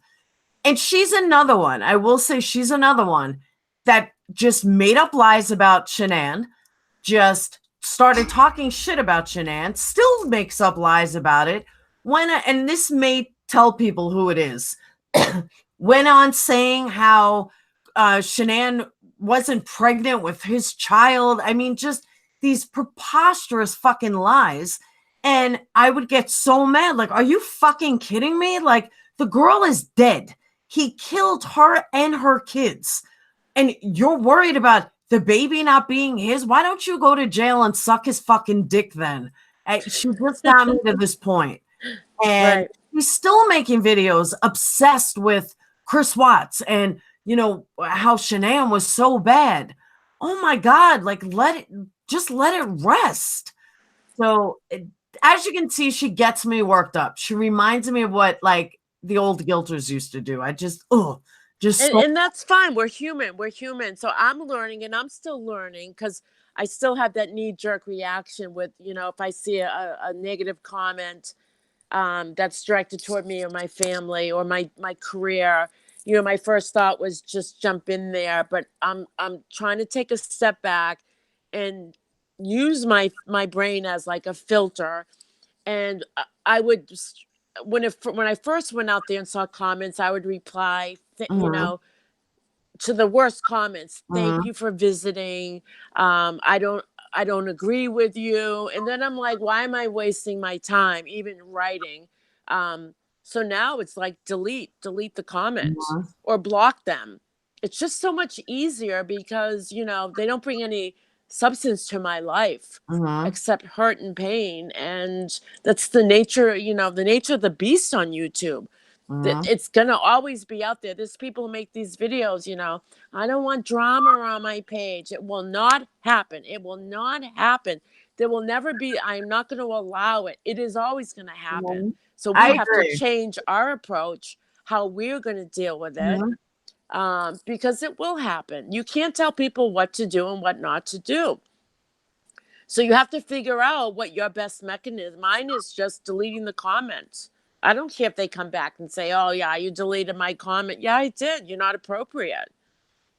and she's another one, I will say she's another one that just made up lies about Shanann, just started talking shit about Shanann, still makes up lies about it. And this may tell people who it is, went on saying how Shanann wasn't pregnant with his child. I mean, just these preposterous fucking lies. And I would get so mad. Like, are you fucking kidding me? Like, the girl is dead. He killed her and her kids. And you're worried about the baby not being his? Why don't you go to jail and suck his fucking dick then? She just got me to this point. And Right. he's still making videos obsessed with Chris Watts and, how Shanann was so bad. Oh my God, like just let it rest. So, as you can see, she gets me worked up. She reminds me of what like the old guilters used to do. I just And so. and that's fine. We're human. We're human. So I'm learning and I'm still learning because I still have that knee jerk reaction with, if I see a negative comment that's directed toward me or my family or my career. My first thought was just jump in there, but I'm trying to take a step back and use my brain as like a filter. And I would just, when I first went out there and saw comments, I would reply, Mhm, to the worst comments. Thank mhm, you for visiting. I don't agree with you. And then I'm like, why am I wasting my time even writing? So now it's like delete the comment mhm, or block them. It's just so much easier because, they don't bring any substance to my life mhm, except hurt and pain. And that's the nature of the beast on YouTube. That mhm, it's gonna always be out there. There's people who make these videos, I don't want drama on my page. It will not happen. It will not happen. There will never be, I'm not going to allow it. It is always going to happen. mhm. So I we have to agree. change our approach, how we're going to deal with it, Mhm, because it will happen. You can't tell people what to do and what not to do. So you have to figure out what your best mechanism. Mine is just deleting the comments. I don't care if they come back and say, "Oh yeah, you deleted my comment." Yeah, I did. You're not appropriate.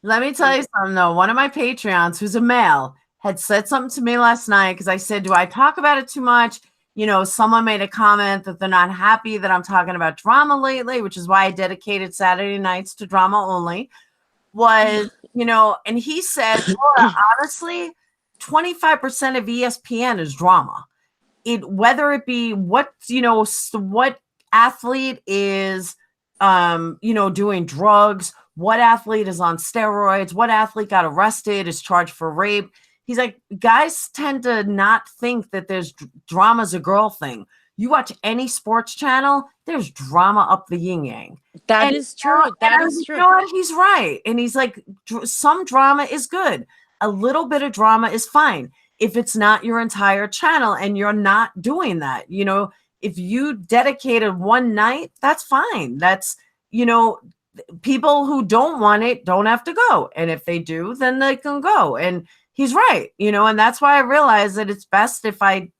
Let me tell You you something though. One of my Patreons, who's a male, had said something to me last night because I said, do I talk about it too much? Someone made a comment that they're not happy that I'm talking about drama lately, which is why I dedicated Saturday nights to drama only. And he said, Laura, honestly, 25% of ESPN is drama. Whether it be what athlete is doing drugs, what athlete is on steroids, what athlete got arrested, is charged for rape. He's like, guys tend to not think that there's drama's a girl thing. You watch any sports channel, there's drama up the yin yang. That And is true. and That I was is like, true. what? He's right. And he's like, some drama is good. a little bit of drama is fine. If it's not your entire channel and you're not doing that, if you dedicated one night, that's fine. That's, people who don't want it don't have to go. And if they do, then they can go. And he's right, and that's why I realized that it's best if I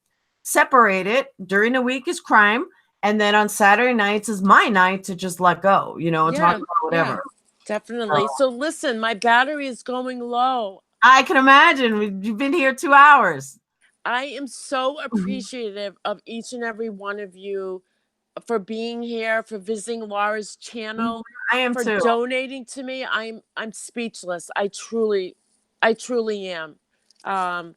separate it. During the week is crime, and then on Saturday nights is my night to just let go, and talk Yeah, about whatever. definitely. So listen, my battery is going low. I can imagine. You've been here 2 hours. I am so appreciative of each and every one of you for being here, for visiting Laura's channel, I am for too. donating to me. I'm speechless. I truly am. I'm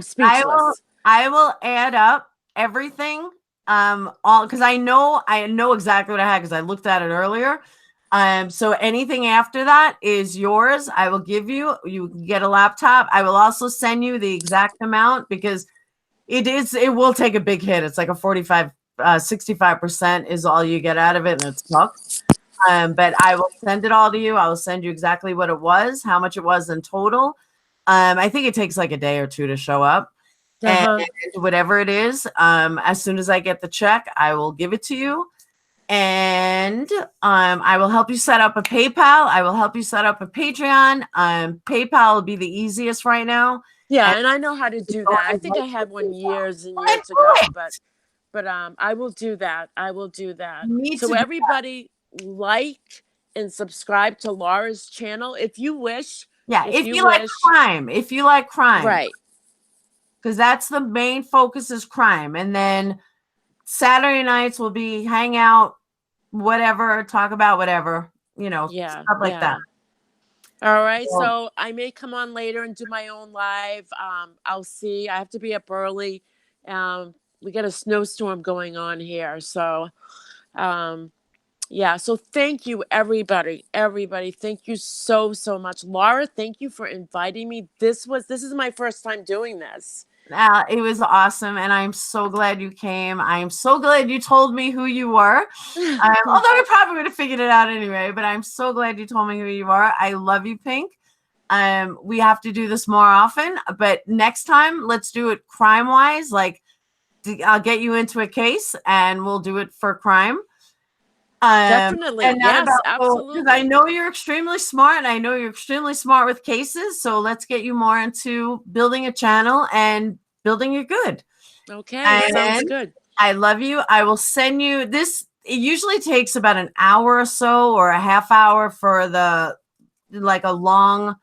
speechless. I will add up everything. All because I know exactly what I had because I looked at it earlier. So anything after that is yours. I will give you. You can get a laptop. I will also send you the exact amount because it will take a big hit. It's like a 65% is all you get out of it, and it sucks. But I will send it all to you. I will send you exactly what it was, how much it was in total. I think it takes like a day or two to show up. And whatever it is, as soon as I get the check, I will give it to you. And I will help you set up a PayPal. I will help you set up a Patreon. PayPal will be the easiest right now. Yeah, and I know how to do that. I think I had one years and years ago, but I will do that. I will do that. So everybody like and subscribe to Laura's channel if you wish. Yeah, if you like crime. Right. Because that's the main focus is crime. And then Saturday nights will be hang out, whatever, talk about whatever, stuff like that. All right. So I may come on later and do my own live. I'll see. I have to be up early. We got a snowstorm going on here. So yeah. So thank you, everybody. Everybody. Thank you so much. Laura, thank you for inviting me. This is my first time doing this. It was awesome, and I'm so glad you came. I'm so glad you told me who you were. Although I probably would have figured it out anyway, but I'm so glad you told me who you are. I love you, Pink. We have to do this more often, but next time, let's do it crime-wise. Like, I'll get you into a case, and we'll do it for crime. Definitely. Yes, absolutely. Because I know you're extremely smart, and I know you're extremely smart with cases. So let's get you more into building a channel and building it good. Okay, sounds good. I love you. I will send you this. It usually takes about an hour or so, or a half hour for a long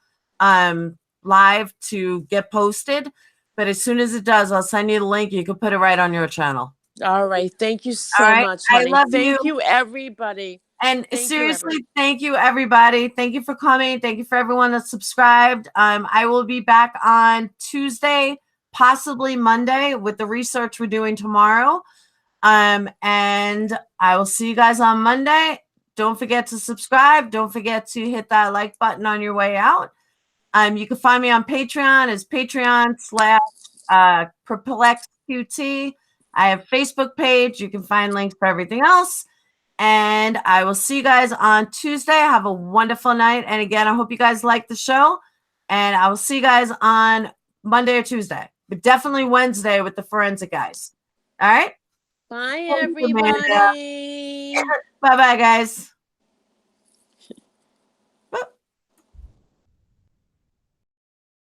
live to get posted. But as soon as it does, I'll send you the link. You can put it right on your channel. All right. Thank you so much, honey. I love Thank you, everybody. And seriously, thank you, everybody. Thank you for coming. Thank you for everyone that subscribed. I will be back on Tuesday, possibly Monday, with the research we're doing tomorrow. And I will see you guys on Monday. Don't forget to subscribe. Don't forget to hit that like button on your way out. You can find me on Patreon as Patreon/PerplexQT. I have a Facebook page. You can find links for everything else. And I will see you guys on Tuesday. Have a wonderful night. And again, I hope you guys like the show. And I will see you guys on Monday or Tuesday, but definitely Wednesday with the forensic guys. All right. Bye, everybody. Bye-bye, guys.